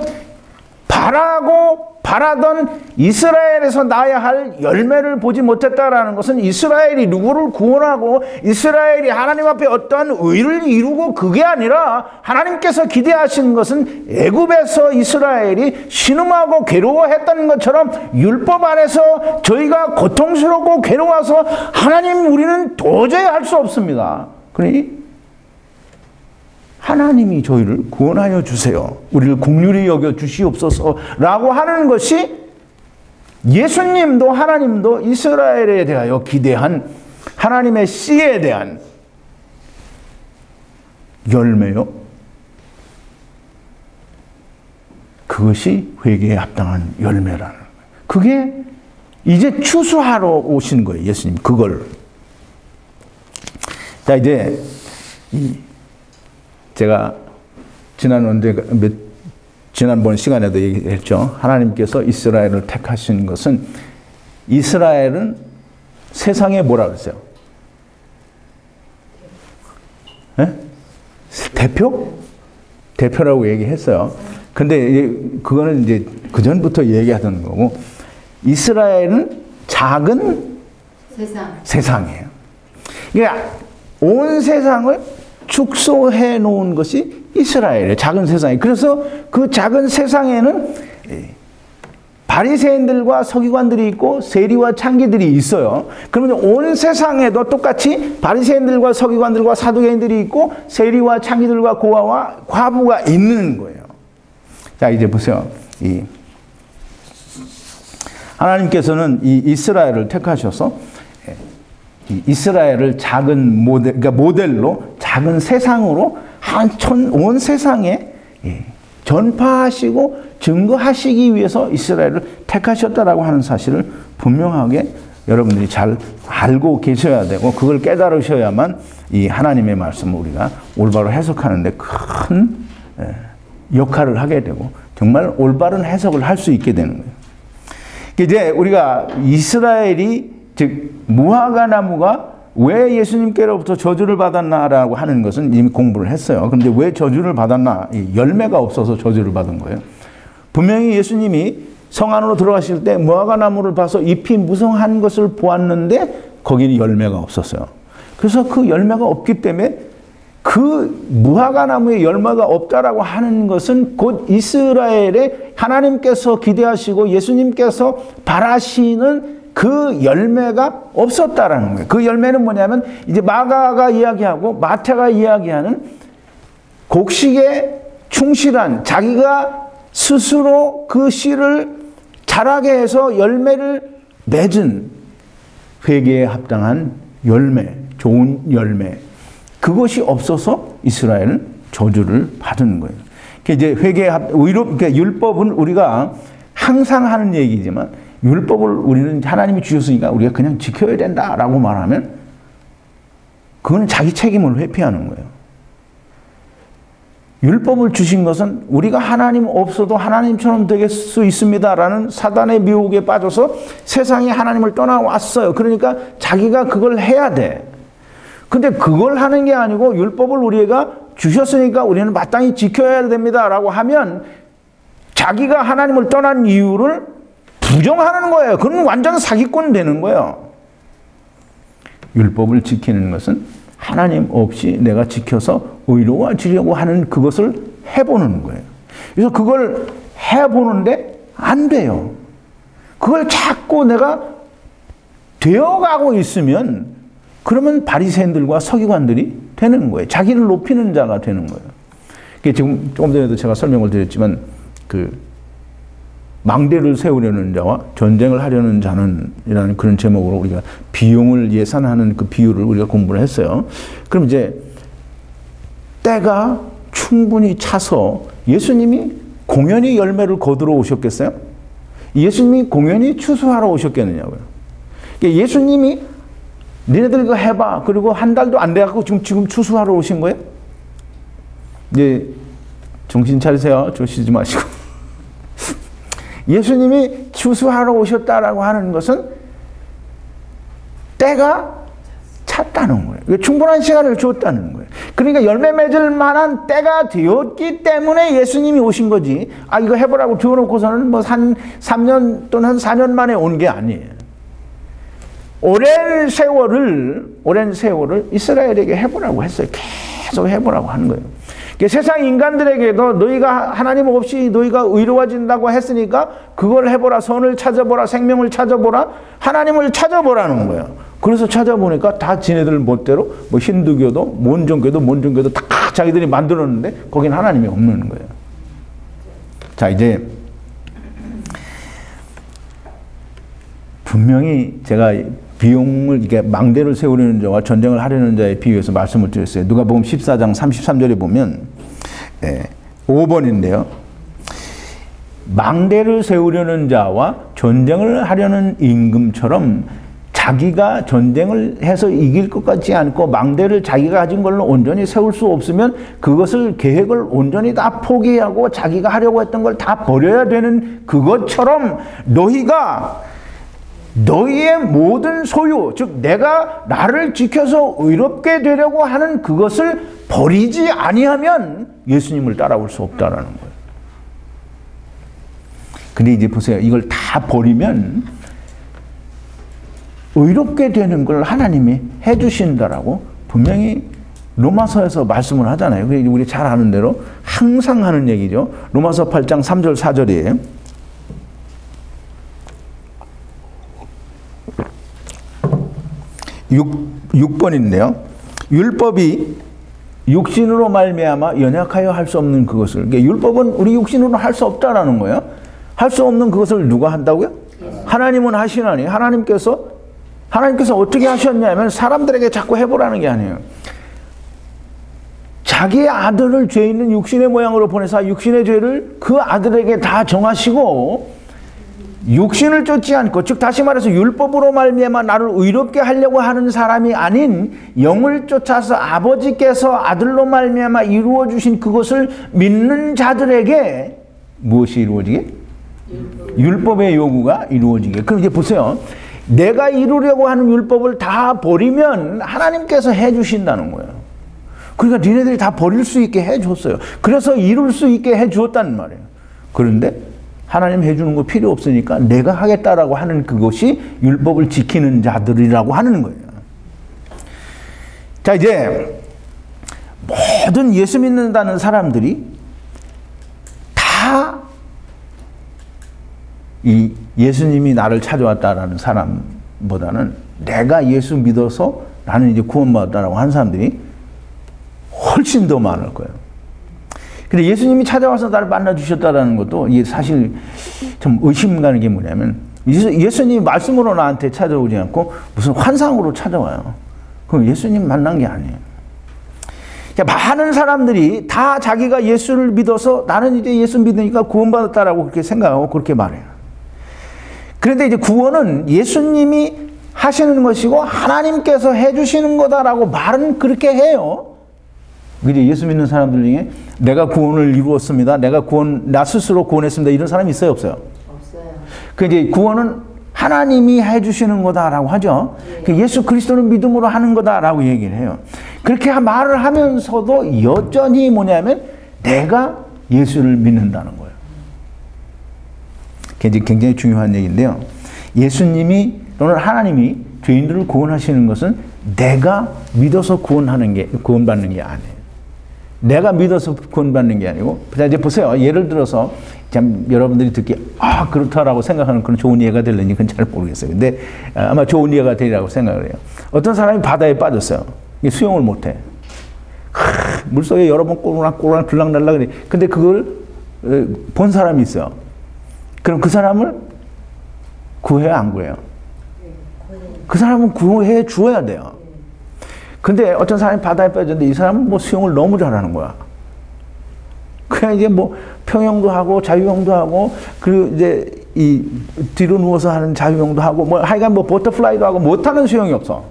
바라던 이스라엘에서 나야 할 열매를 보지 못했다라는 것은 이스라엘이 누구를 구원하고 이스라엘이 하나님 앞에 어떠한 의를 이루고 그게 아니라, 하나님께서 기대하시는 것은 애굽에서 이스라엘이 신음하고 괴로워했던 것처럼 율법 안에서 저희가 고통스럽고 괴로워서 하나님 우리는 도저히 할 수 없습니다. 그러니 하나님이 저희를 구원하여 주세요. 우리를 긍휼히 여겨 주시옵소서라고 하는 것이 예수님도 하나님도 이스라엘에 대하여 기대한 하나님의 씨에 대한 열매요. 그것이 회개에 합당한 열매라는 거예요. 그게 이제 추수하러 오신 거예요. 예수님 그걸. 자, 이제 제가 지난번 시간에도 얘기했죠. 하나님께서 이스라엘을 택하신 것은, 이스라엘은 세상에 뭐라 그랬어요? 네? 대표라고 얘기했어요. 근데 그거는 이제 그전부터 얘기하던 거고, 이스라엘은 작은 세상이에요. 그러니까 온 세상을 축소해 놓은 것이 이스라엘의 작은 세상이에요. 그래서 그 작은 세상에는 바리새인들과 서기관들이 있고 세리와 창기들이 있어요. 그러면 온 세상에도 똑같이 바리새인들과 서기관들과 사두개인들이 있고 세리와 창기들과 고아와 과부가 있는 거예요. 자, 이제 보세요. 하나님께서는 이 이스라엘을 택하셔서 이스라엘을 작은 그러니까 모델로 작은 세상으로 온 세상에 전파하시고 증거하시기 위해서 이스라엘을 택하셨다라고 하는 사실을 분명하게 여러분들이 잘 알고 계셔야 되고, 그걸 깨달으셔야만 이 하나님의 말씀을 우리가 올바로 해석하는 데 큰 역할을 하게 되고, 정말 올바른 해석을 할 수 있게 되는 거예요. 이제 우리가 이스라엘이, 즉 무화과 나무가 왜 예수님께로부터 저주를 받았나라고 하는 것은 이미 공부를 했어요. 그런데 왜 저주를 받았나? 열매가 없어서 저주를 받은 거예요. 분명히 예수님이 성 안으로 들어가실 때 무화과 나무를 봐서 잎이 무성한 것을 보았는데 거기는 열매가 없었어요. 그래서 그 열매가 없기 때문에 그 무화과 나무에 열매가 없다라고 하는 것은 곧 이스라엘에 하나님께서 기대하시고 예수님께서 바라시는 그 열매가 없었다라는 거예요. 그 열매는 뭐냐면 이제 마가가 이야기하고 마태가 이야기하는 곡식에 충실한 자기가 스스로 그 씨를 자라게 해서 열매를 맺은 회개에 합당한 열매, 좋은 열매, 그것이 없어서 이스라엘은 저주를 받은 거예요. 이제 그러니까 율법은 우리가 항상 하는 얘기지만 율법을 우리는 하나님이 주셨으니까 우리가 그냥 지켜야 된다라고 말하면 그건 자기 책임을 회피하는 거예요. 율법을 주신 것은 우리가 하나님 없어도 하나님처럼 될 수 있습니다라는 사단의 미혹에 빠져서 세상에 하나님을 떠나왔어요. 그러니까 자기가 그걸 해야 돼. 근데 그걸 하는 게 아니고 율법을 우리가 주셨으니까 우리는 마땅히 지켜야 됩니다라고 하면 자기가 하나님을 떠난 이유를 부정하는 거예요. 그건 완전 사기꾼 되는 거예요. 율법을 지키는 것은 하나님 없이 내가 지켜서 의로워지려고 하는 그것을 해보는 거예요. 그래서 그걸 해보는데 안 돼요. 그걸 자꾸 내가 되어가고 있으면 그러면 바리새인들과 서기관들이 되는 거예요. 자기를 높이는 자가 되는 거예요. 지금 조금 전에도 제가 설명을 드렸지만 그 망대를 세우려는 자와 전쟁을 하려는 자는 이라는 그런 제목으로 우리가 비용을 예산하는 그 비유를 우리가 공부를 했어요. 그럼 이제 때가 충분히 차서 예수님이 공연히 열매를 거두러 오셨겠어요? 예수님이 공연히 추수하러 오셨겠느냐고요. 예수님이 니네들 이거 해봐. 그리고 한 달도 안 돼갖고 지금 추수하러 오신 거예요? 이제 정신 차리세요. 조시지 마시고. 예수님이 추수하러 오셨다라고 하는 것은 때가 찼다는 거예요. 충분한 시간을 줬다는 거예요. 그러니까 열매 맺을 만한 때가 되었기 때문에 예수님이 오신 거지. 아, 이거 해보라고 주워놓고서는 뭐 한 3년 또는 4년 만에 온 게 아니에요. 오랜 세월을 이스라엘에게 해보라고 했어요. 계속 해보라고 하는 거예요. 세상 인간들에게도 너희가 하나님 없이 너희가 의로워진다고 했으니까 그걸 해보라. 선을 찾아보라. 생명을 찾아보라. 하나님을 찾아보라는 거예요. 그래서 찾아보니까 다 지네들 멋대로 뭐 힌두교도 몬종교도 다 자기들이 만들었는데 거긴 하나님이 없는 거예요. 자, 이제 분명히 제가 비용을 이게 망대를 세우려는 자와 전쟁을 하려는 자에 비유해서 말씀을 드렸어요. 누가복음 14장 33절에 보면 5번인데요. 망대를 세우려는 자와 전쟁을 하려는 임금처럼 자기가 전쟁을 해서 이길 것 같지 않고 망대를 자기가 가진 걸로 온전히 세울 수 없으면 그것을 계획을 온전히 다 포기하고 자기가 하려고 했던 걸 다 버려야 되는 그것처럼 너희가 너희의 모든 소유, 즉 내가 나를 지켜서 의롭게 되려고 하는 그것을 버리지 아니하면 예수님을 따라올 수 없다라는 거예요. 근데 이제 보세요. 이걸 다 버리면 의롭게 되는 걸 하나님이 해주신다라고 분명히 로마서에서 말씀을 하잖아요. 우리 잘 아는 대로 항상 하는 얘기죠. 로마서 8장 3절 4절이에요. 6번인데요. 율법이 육신으로 말미암아 연약하여 할 수 없는 그것을. 그러니까 율법은 우리 육신으로 할 수 없다라는 거예요. 할 수 없는 그것을 누가 한다고요? 하나님은 하시나니. 하나님께서 어떻게 하셨냐면 사람들에게 자꾸 해보라는 게 아니에요. 자기의 아들을 죄 있는 육신의 모양으로 보내사 육신의 죄를 그 아들에게 다 정하시고 육신을 쫓지 않고, 즉 다시 말해서 율법으로 말미암아 나를 의롭게 하려고 하는 사람이 아닌 영을 쫓아서 아버지께서 아들로 말미암아 이루어 주신 그것을 믿는 자들에게 무엇이 이루어지게? 율법의 요구가 이루어지게. 그럼 이제 보세요. 내가 이루려고 하는 율법을 다 버리면 하나님께서 해주신다는 거예요. 그러니까 니네들이 다 버릴 수 있게 해줬어요. 그래서 이룰 수 있게 해주었단 말이에요. 그런데 하나님 해주는 거 필요 없으니까 내가 하겠다라고 하는 그것이 율법을 지키는 자들이라고 하는 거예요. 자, 이제 모든 예수 믿는다는 사람들이 다 이 예수님이 나를 찾아왔다라는 사람보다는 내가 예수 믿어서 나는 이제 구원받았다라고 하는 사람들이 훨씬 더 많을 거예요. 근데 예수님이 찾아와서 나를 만나 주셨다라는 것도 이게 사실 좀 의심 가는 게 뭐냐면 예수님이 말씀으로 나한테 찾아오지 않고 무슨 환상으로 찾아와요. 그럼 예수님 만난 게 아니에요. 그러니까 많은 사람들이 다 자기가 예수를 믿어서 나는 이제 예수 믿으니까 구원받았다라고 그렇게 생각하고 그렇게 말해요. 그런데 이제 구원은 예수님이 하시는 것이고 하나님께서 해주시는 거다라고 말은 그렇게 해요. 그죠? 예수 믿는 사람들 중에 내가 구원을 이루었습니다. 나 스스로 구원했습니다. 이런 사람이 있어요, 없어요? 없어요. 그 이제 구원은 하나님이 해주시는 거다라고 하죠. 네. 예수 그리스도는 믿음으로 하는 거다라고 얘기를 해요. 그렇게 말을 하면서도 여전히 뭐냐면 내가 예수를 믿는다는 거예요. 굉장히 중요한 얘기인데요. 예수님이 또는 하나님이 죄인들을 구원하시는 것은 내가 믿어서 구원받는 게 아니에요. 내가 믿어서 구원받는 게 아니고, 자, 이제 보세요. 예를 들어서, 참, 여러분들이 듣기에, 그렇다라고 생각하는 그런 좋은 예가 될는지 그건 잘 모르겠어요. 근데 아마 좋은 예가 되리라고 생각을 해요. 어떤 사람이 바다에 빠졌어요. 수영을 못 해. 물속에 여러 번 꼬르락 들락날락 그래. 근데 그걸 본 사람이 있어요. 그럼 그 사람을 구해야 안 구해요? 그 사람은 구해 주어야 돼요. 근데 어떤 사람이 바다에 빠졌는데 이 사람은 뭐 수영을 너무 잘하는 거야. 그냥 이제 뭐 평영도 하고 자유형도 하고 그리고 이제 이 뒤로 누워서 하는 자유형도 하고 뭐 하여간 뭐 버터플라이도 하고 못하는 수영이 없어.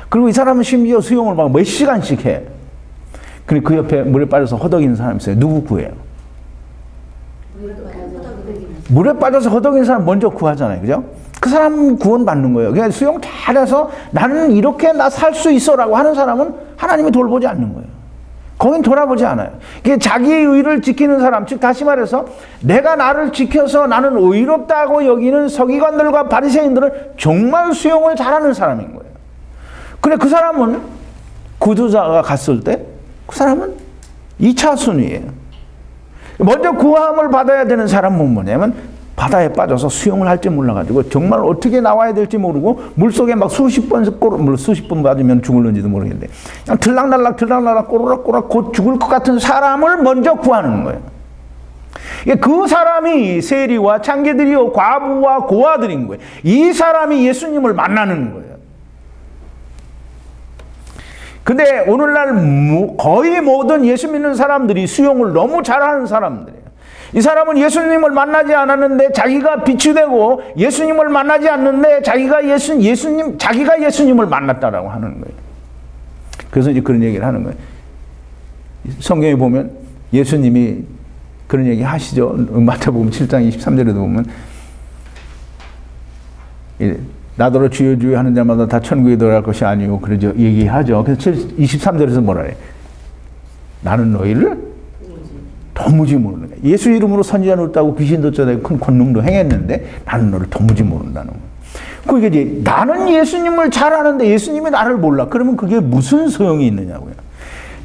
그리고 이 사람은 심지어 수영을 막 몇 시간씩 해. 근데 그 옆에 물에 빠져서 허덕이는 사람이 있어요. 누구 구해요? 물에 빠져서 허덕이는 사람 먼저 구하잖아요. 그죠? 그 사람 구원받는 거예요. 그냥 수영 잘해서 나는 이렇게 나 살 수 있어 라고 하는 사람은 하나님이 돌보지 않는 거예요. 거긴 돌아보지 않아요. 이게 자기의 의를 지키는 사람, 즉 다시 말해서 내가 나를 지켜서 나는 의롭다고 여기는 서기관들과 바리새인들은 정말 수영을 잘하는 사람인 거예요. 근데 그 사람은 구조자가 갔을 때 그 사람은 2차 순위예요. 먼저 구함을 받아야 되는 사람은 뭐냐면 바다에 빠져서 수영을 할 줄 몰라가지고 정말 어떻게 나와야 될지 모르고 물속에 막 수십 번 맞으면 죽을는지도 모르겠는데 그냥 들락날락 꼬르락꼬르락 곧 죽을 것 같은 사람을 먼저 구하는 거예요. 그 사람이 세리와 창기들이요 과부와 고아들인 거예요. 이 사람이 예수님을 만나는 거예요. 근데 오늘날 거의 모든 예수 믿는 사람들이 수영을 너무 잘하는 사람들이에요. 이 사람은 예수님을 만나지 않았는데 자기가 빛이 되고 예수님을 만나지 않는데 자기가 예수님을 만났다라고 하는 거예요. 그래서 이제 그런 얘기를 하는 거예요. 성경에 보면 예수님이 그런 얘기 하시죠. 마태복음 7장 23절에도 보면 나더러 주여 주여 하는 자마다 다 천국에 들어갈 것이 아니오. 그러죠. 얘기하죠. 그래서 23절에서 뭐라 해요? 나는 너희를 도무지 모르는 거야. 예수 이름으로 선지자 노릇하고 귀신도 쫓아내고 큰 권능도 행했는데 나는 너를 도무지 모른다는 거야. 그게 이제 나는 예수님을 잘 아는데 예수님이 나를 몰라. 그러면 그게 무슨 소용이 있느냐고요.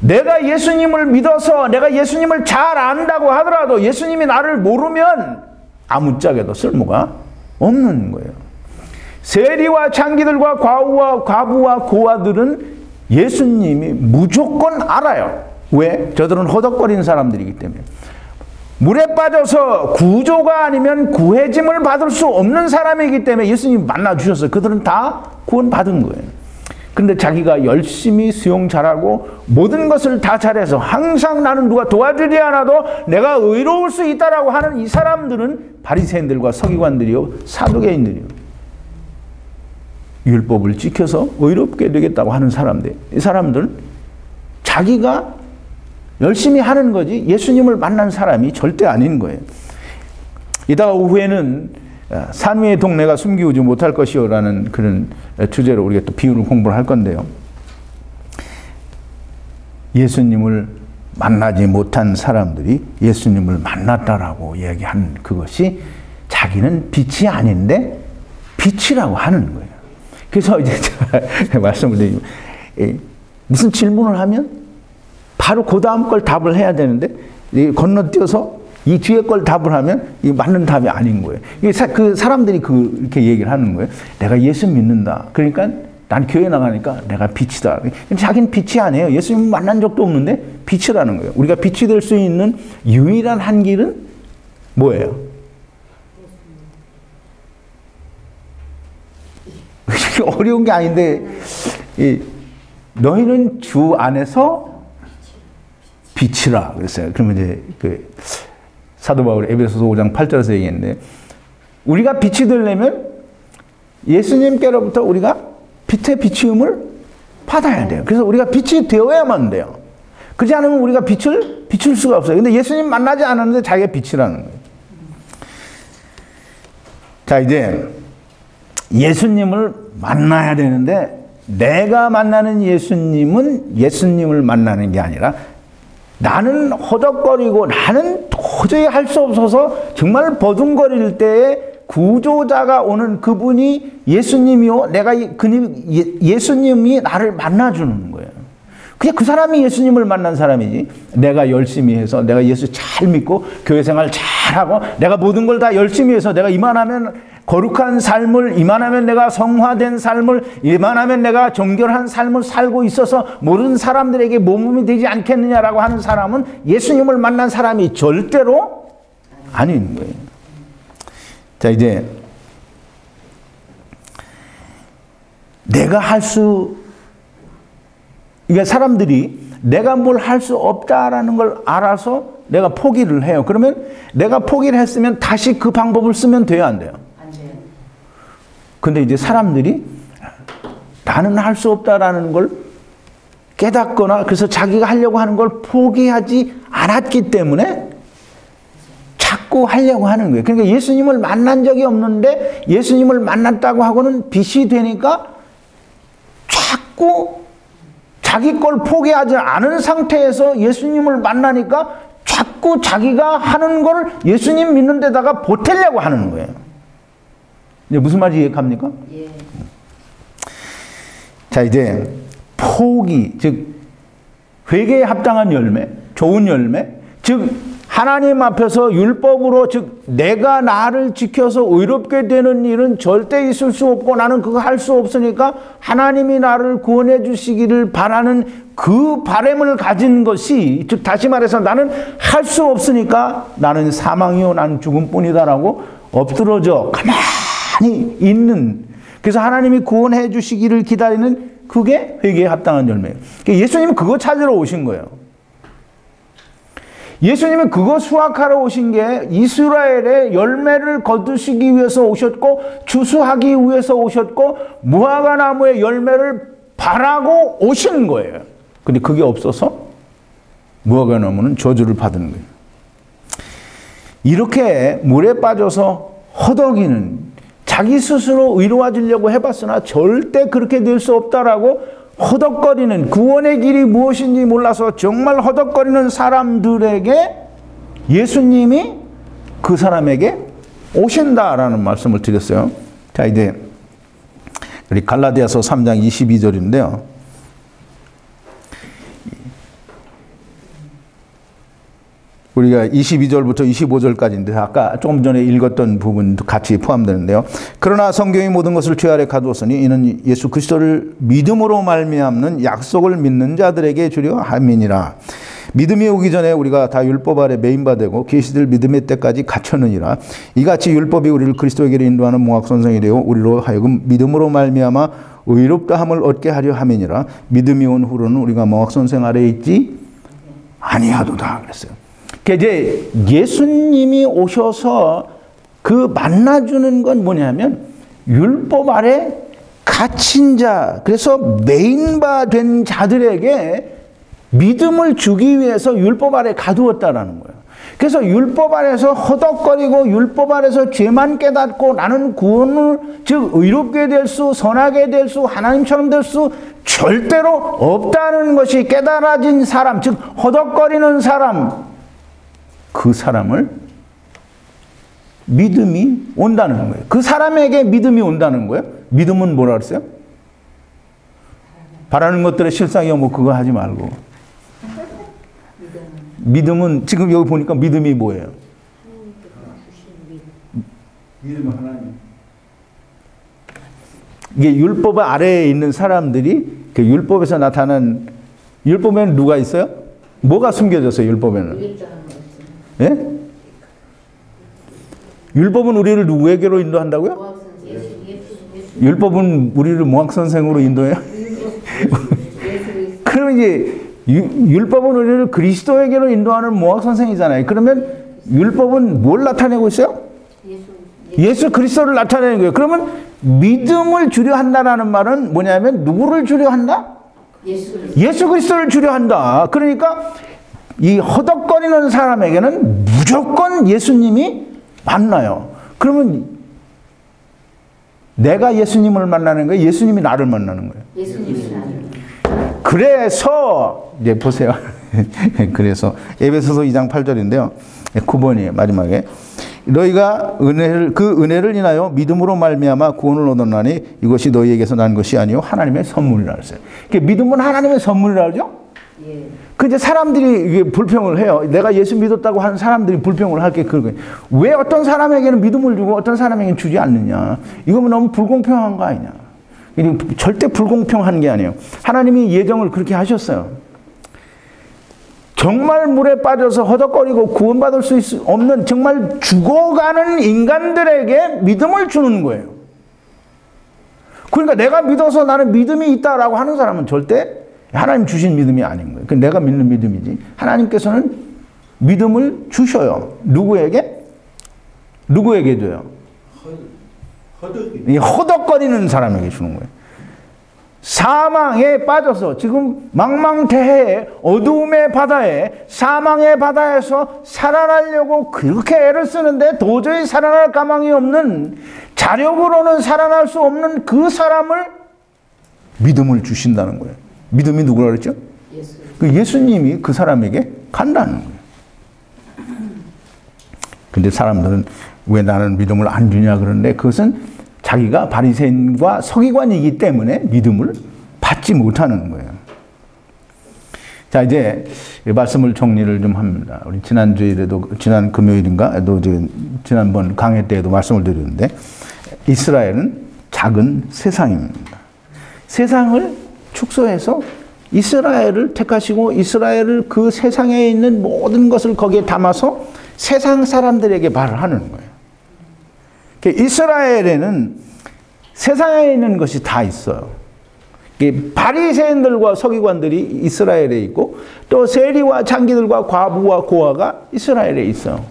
내가 예수님을 믿어서 내가 예수님을 잘 안다고 하더라도 예수님이 나를 모르면 아무짝에도 쓸모가 없는 거예요. 세리와 창기들과 과부와 고아들은 예수님이 무조건 알아요. 왜? 저들은 허덕거리는 사람들이기 때문에. 물에 빠져서 구조가 아니면 구해짐을 받을 수 없는 사람이기 때문에 예수님이 만나주셨어요. 그들은 다 구원받은 거예요. 그런데 자기가 열심히 수영 잘하고 모든 것을 다 잘해서 항상 나는 누가 도와주지 않아도 내가 의로울 수 있다라고 하는 이 사람들은 바리새인들과 서기관들이요 사두개인들이요. 율법을 지켜서 의롭게 되겠다고 하는 사람들. 이 사람들은 자기가 열심히 하는 거지 예수님을 만난 사람이 절대 아닌 거예요. 이따가 오후에는 산 위의 동네가 숨기우지 못할 것이요 라는 그런 주제로 우리가 또 비유를 공부를 할 건데요. 예수님을 만나지 못한 사람들이 예수님을 만났다라고 이야기한 그것이 자기는 빛이 아닌데 빛이라고 하는 거예요. 그래서 이제 제가 말씀을 드리면 무슨 질문을 하면 바로 그 다음 걸 답을 해야 되는데 건너뛰어서 이 뒤에 걸 답을 하면 이 맞는 답이 아닌 거예요. 그 사람들이 그렇게 얘기를 하는 거예요. 내가 예수 믿는다. 그러니까 난 교회 나가니까 내가 빛이다. 자기는 빛이 아니에요. 예수님 만난 적도 없는데 빛이라는 거예요. 우리가 빛이 될 수 있는 유일한 한 길은 뭐예요? 어려운 게 아닌데 너희는 주 안에서 빛이라 그랬어요. 그러면 이제 그 사도 바울이 에베소서 5장 8절에서 얘기했는데 우리가 빛이 되려면 예수님께로부터 우리가 빛의 비추음을 받아야 돼요. 그래서 우리가 빛이 되어야만 돼요. 그렇지 않으면 우리가 빛을 비출 수가 없어요. 근데 예수님 만나지 않았는데 자기가 빛이라는 거예요. 자, 이제 예수님을 만나야 되는데 내가 만나는 예수님은 예수님을 만나는 게 아니라 나는 허덕거리고 나는 도저히 할 수 없어서 정말 버둥거릴 때에 구조자가 오는 그분이 예수님이요. 내가 예수님이 나를 만나주는 거예요. 그냥 그 사람이 예수님을 만난 사람이지. 내가 열심히 해서 내가 예수 잘 믿고 교회 생활 잘하고 내가 모든 걸 다 열심히 해서 내가 이만하면 거룩한 삶을, 이만하면 내가 성화된 삶을, 이만하면 내가 정결한 삶을 살고 있어서 모든 사람들에게 모범이 되지 않겠느냐라고 하는 사람은 예수님을 만난 사람이 절대로 아닌 거예요. 자, 이제 내가 할 수, 이게 사람들이 내가 뭘 할 수 없다라는 걸 알아서 내가 포기를 해요. 그러면 내가 포기를 했으면 다시 그 방법을 쓰면 돼요, 안 돼요? 근데 이제 사람들이 나는 할 수 없다라는 걸 깨닫거나 그래서 자기가 하려고 하는 걸 포기하지 않았기 때문에 자꾸 하려고 하는 거예요. 그러니까 예수님을 만난 적이 없는데 예수님을 만났다고 하고는 빛이 되니까 자꾸 자기 걸 포기하지 않은 상태에서 예수님을 만나니까 자꾸 자기가 하는 걸 예수님 믿는 데다가 보태려고 하는 거예요. 이제 무슨 말인지 이해합니까? 예. 자, 이제 포기, 즉 회개에 합당한 열매, 좋은 열매, 즉 하나님 앞에서 율법으로, 즉 내가 나를 지켜서 의롭게 되는 일은 절대 있을 수 없고 나는 그거 할 수 없으니까 하나님이 나를 구원해 주시기를 바라는 그 바람을 가진 것이, 즉 다시 말해서 나는 할 수 없으니까 나는 사망이요 나는 죽음뿐이다라고 엎드러져 가만히 있는, 그래서 하나님이 구원해 주시기를 기다리는 그게 회개에 합당한 열매예요. 예수님은 그거 찾으러 오신 거예요. 예수님은 그거 수확하러 오신 게 이스라엘의 열매를 거두시기 위해서 오셨고 추수하기 위해서 오셨고 무화과 나무의 열매를 바라고 오신 거예요. 근데 그게 없어서 무화과 나무는 저주를 받은 거예요. 이렇게 물에 빠져서 허덕이는, 자기 스스로 의로워지려고 해봤으나 절대 그렇게 될 수 없다라고 허덕거리는, 구원의 길이 무엇인지 몰라서 정말 허덕거리는 사람들에게 예수님이 그 사람에게 오신다라는 말씀을 드렸어요. 자, 이제 우리 갈라디아서 3장 22절인데요. 우리가 22절부터 25절까지인데 아까 조금 전에 읽었던 부분도 같이 포함되는데요. 그러나 성경의 모든 것을 죄 아래 가두었으니 이는 예수 그리스도를 믿음으로 말미암는 약속을 믿는 자들에게 주려 함이니라. 믿음이 오기 전에 우리가 다 율법 아래 매인바 되고 계시들 믿음의 때까지 갇혔느니라. 이같이 율법이 우리를 그리스도에게로 인도하는 몽학선생이 되어 우리로 하여금 믿음으로 말미암아 의롭다함을 얻게 하려 함이니라. 믿음이 온 후로는 우리가 몽학선생 아래에 있지 아니하도다 그랬어요. 이제 예수님이 오셔서 그 만나주는 건 뭐냐면 율법 아래 갇힌 자, 그래서 메인바 된 자들에게 믿음을 주기 위해서 율법 아래 가두었다라는 거예요. 그래서 율법 아래서 허덕거리고 율법 아래서 죄만 깨닫고 나는 구원을, 즉 의롭게 될 수, 선하게 될 수, 하나님처럼 될 수 절대로 없다는 것이 깨달아진 사람, 즉 허덕거리는 사람, 그 사람을 믿음이 온다는 거예요. 그 사람에게 믿음이 온다는 거예요. 믿음은 뭐라 그랬어요? 바라는 것들의 실상이요 뭐 그거 하지 말고 믿음은 지금 여기 보니까 믿음이 뭐예요? 믿음은 하나님. 이게 율법 아래에 있는 사람들이 그 율법에서 나타난 율법에는 누가 있어요? 뭐가 숨겨졌어요? 율법에는? 예? 율법은 우리를 누구에게로 인도한다고요? 율법은 우리를 모학 선생으로 인도해요? 그럼 이제 율법은 우리를 그리스도에게로 인도하는 모학 선생이잖아요. 그러면 율법은 뭘 나타내고 있어요? 예수 그리스도를 나타내는 거예요. 그러면 믿음을 주려 한다라는 말은 뭐냐면 누구를 주려 한다? 예수 그리스도를 주려 한다. 그러니까 이 허덕거리는 사람에게는 무조건 예수님이 만나요. 그러면 내가 예수님을 만나는 거예요? 예수님이 나를 만나는 거예요? 예수님이 나를. 그래서 이제 보세요. 그래서 에베소서 2장 8절인데요. 9번이에요. 마지막에. 너희가 그 은혜를 인하여 믿음으로 말미암아 구원을 얻었나니 이것이 너희에게서 난 것이 아니요 하나님의 선물이라 했어요. 믿음은 하나님의 선물이라 그러죠? 예. 그 이제 사람들이 이게 불평을 해요. 내가 예수 믿었다고 하는 사람들이 불평을 할 게 그거예요. 왜 어떤 사람에게는 믿음을 주고 어떤 사람에게는 주지 않느냐? 이거는 너무 불공평한 거 아니냐? 절대 불공평한 게 아니에요. 하나님이 예정을 그렇게 하셨어요. 정말 물에 빠져서 허덕거리고 구원받을 수 없는 정말 죽어가는 인간들에게 믿음을 주는 거예요. 그러니까 내가 믿어서 나는 믿음이 있다라고 하는 사람은 절대 하나님 주신 믿음이 아닌 거예요. 내가 믿는 믿음이지. 하나님께서는 믿음을 주셔요. 누구에게? 누구에게 줘요? 허덕거리는 사람에게 주는 거예요. 사망에 빠져서 지금 망망대해에 어두움의 바다에 사망의 바다에서 살아나려고 그렇게 애를 쓰는데 도저히 살아날 가망이 없는 자력으로는 살아날 수 없는 그 사람을 믿음을 주신다는 거예요. 믿음이 누구라 그랬죠? 그 예수님이 그 사람에게 간다는 거예요. 근데 사람들은 왜 나는 믿음을 안 주냐 그러는데 그것은 자기가 바리새인과 서기관이기 때문에 믿음을 받지 못하는 거예요. 자, 이제 말씀을 정리를 좀 합니다. 우리 지난주에도, 지난 금요일인가? 지난번 강해 때에도 말씀을 드렸는데, 이스라엘은 작은 세상입니다. 세상을 축소해서 이스라엘을 택하시고, 이스라엘을 그 세상에 있는 모든 것을 거기에 담아서 세상 사람들에게 말을 하는 거예요. 이스라엘에는 세상에 있는 것이 다 있어요. 바리새인들과 서기관들이 이스라엘에 있고 또 세리와 장기들과 과부와 고아가 이스라엘에 있어요.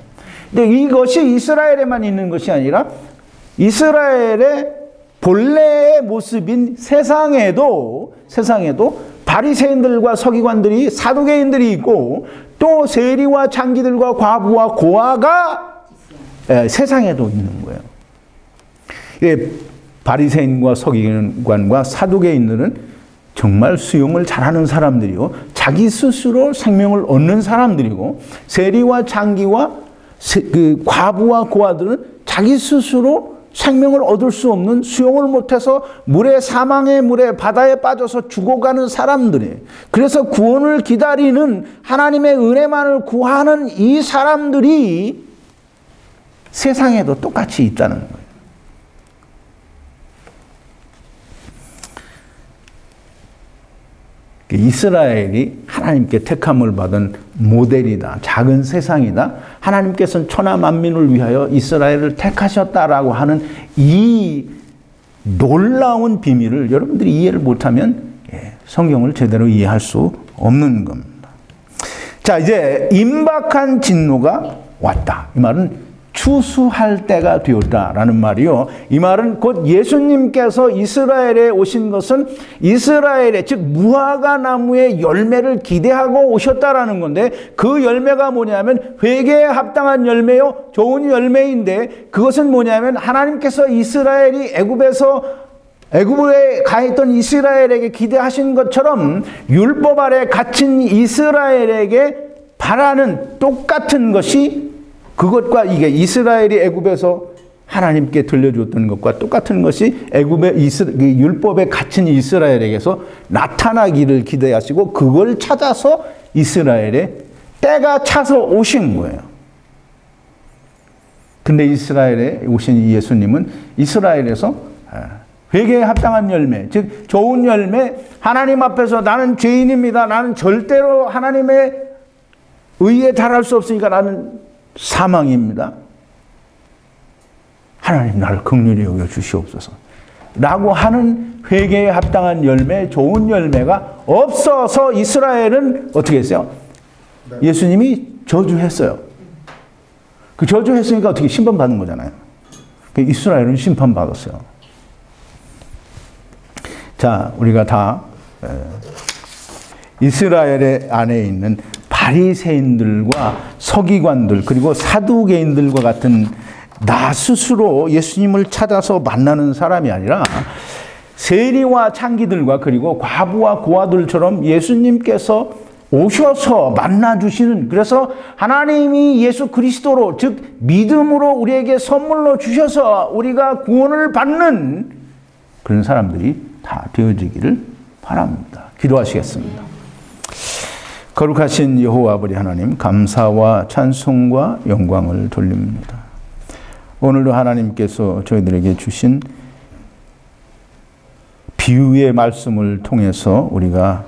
근데 이것이 이스라엘에만 있는 것이 아니라 이스라엘의 본래의 모습인 세상에도 바리새인들과 서기관들이 사두개인들이 있고 또 세리와 장기들과 과부와 고아가 세상에도 있는 거예요. 바리새인과 서기관과 사두개인들은 정말 수용을 잘하는 사람들이고 자기 스스로 생명을 얻는 사람들이고 세리와 장기와 그 과부와 고아들은 자기 스스로 생명을 얻을 수 없는 수용을 못해서 사망의 물에 바다에 빠져서 죽어가는 사람들이에요. 그래서 구원을 기다리는 하나님의 은혜만을 구하는 이 사람들이 세상에도 똑같이 있다는 거예요. 이스라엘이 하나님께 택함을 받은 모델이다. 작은 세상이다. 하나님께서는 천하 만민을 위하여 이스라엘을 택하셨다라고 하는 이 놀라운 비밀을 여러분들이 이해를 못하면 성경을 제대로 이해할 수 없는 겁니다. 자, 이제 임박한 진노가 왔다. 이 말은 추수할 때가 되었다라는 말이요. 이 말은 곧 예수님께서 이스라엘에 오신 것은 이스라엘의 즉 무화과 나무의 열매를 기대하고 오셨다라는 건데 그 열매가 뭐냐면 회개에 합당한 열매요. 좋은 열매인데 그것은 뭐냐면 하나님께서 이스라엘이 애굽에 가 있던 이스라엘에게 기대하신 것처럼 율법 아래 갇힌 이스라엘에게 바라는 똑같은 것이 그것과 이게 이스라엘이 애굽에서 하나님께 들려줬던 것과 똑같은 것이 애굽의 율법에 갇힌 이스라엘에게서 나타나기를 기대하시고 그걸 찾아서 이스라엘에 때가 차서 오신 거예요. 근데 이스라엘에 오신 예수님은 이스라엘에서 회개에 합당한 열매, 즉 좋은 열매, 하나님 앞에서 나는 죄인입니다. 나는 절대로 하나님의 의에 달할 수 없으니까 나는 사망입니다. 하나님 나를 긍휼히 여겨 주시옵소서 라고 하는 회개에 합당한 열매, 좋은 열매가 없어서 이스라엘은 어떻게 했어요? 예수님이 저주했어요. 그 저주했으니까 어떻게 심판받는 거잖아요. 이스라엘은 심판받았어요. 자, 우리가 다 이스라엘 안에 있는 바리새인들과 서기관들 그리고 사두개인들과 같은 나 스스로 예수님을 찾아서 만나는 사람이 아니라 세리와 창기들과 그리고 과부와 고아들처럼 예수님께서 오셔서 만나주시는, 그래서 하나님이 예수 그리스도로 즉 믿음으로 우리에게 선물로 주셔서 우리가 구원을 받는 그런 사람들이 다 되어지기를 바랍니다. 기도하시겠습니다. 거룩하신 여호와 아버지 하나님, 감사와 찬송과 영광을 돌립니다. 오늘도 하나님께서 저희들에게 주신 비유의 말씀을 통해서 우리가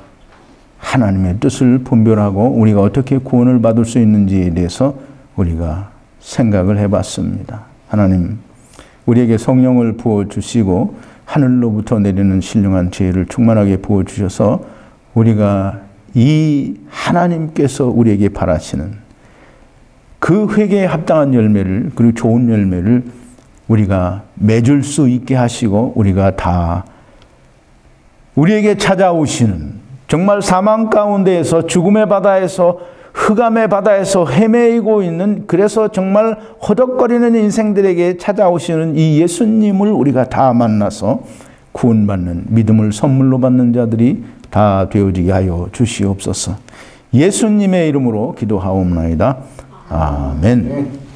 하나님의 뜻을 분별하고 우리가 어떻게 구원을 받을 수 있는지에 대해서 우리가 생각을 해봤습니다. 하나님, 우리에게 성령을 부어주시고 하늘로부터 내리는 신령한 지혜를 충만하게 부어주셔서 우리가 이 하나님께서 우리에게 바라시는 그 회개에 합당한 열매를, 그리고 좋은 열매를 우리가 맺을 수 있게 하시고 우리가 다 우리에게 찾아오시는, 정말 사망 가운데에서 죽음의 바다에서 흑암의 바다에서 헤매이고 있는, 그래서 정말 허덕거리는 인생들에게 찾아오시는 이 예수님을 우리가 다 만나서 구원받는, 믿음을 선물로 받는 자들이 다 되어지게 하여 주시옵소서. 예수님의 이름으로 기도하옵나이다. 아멘.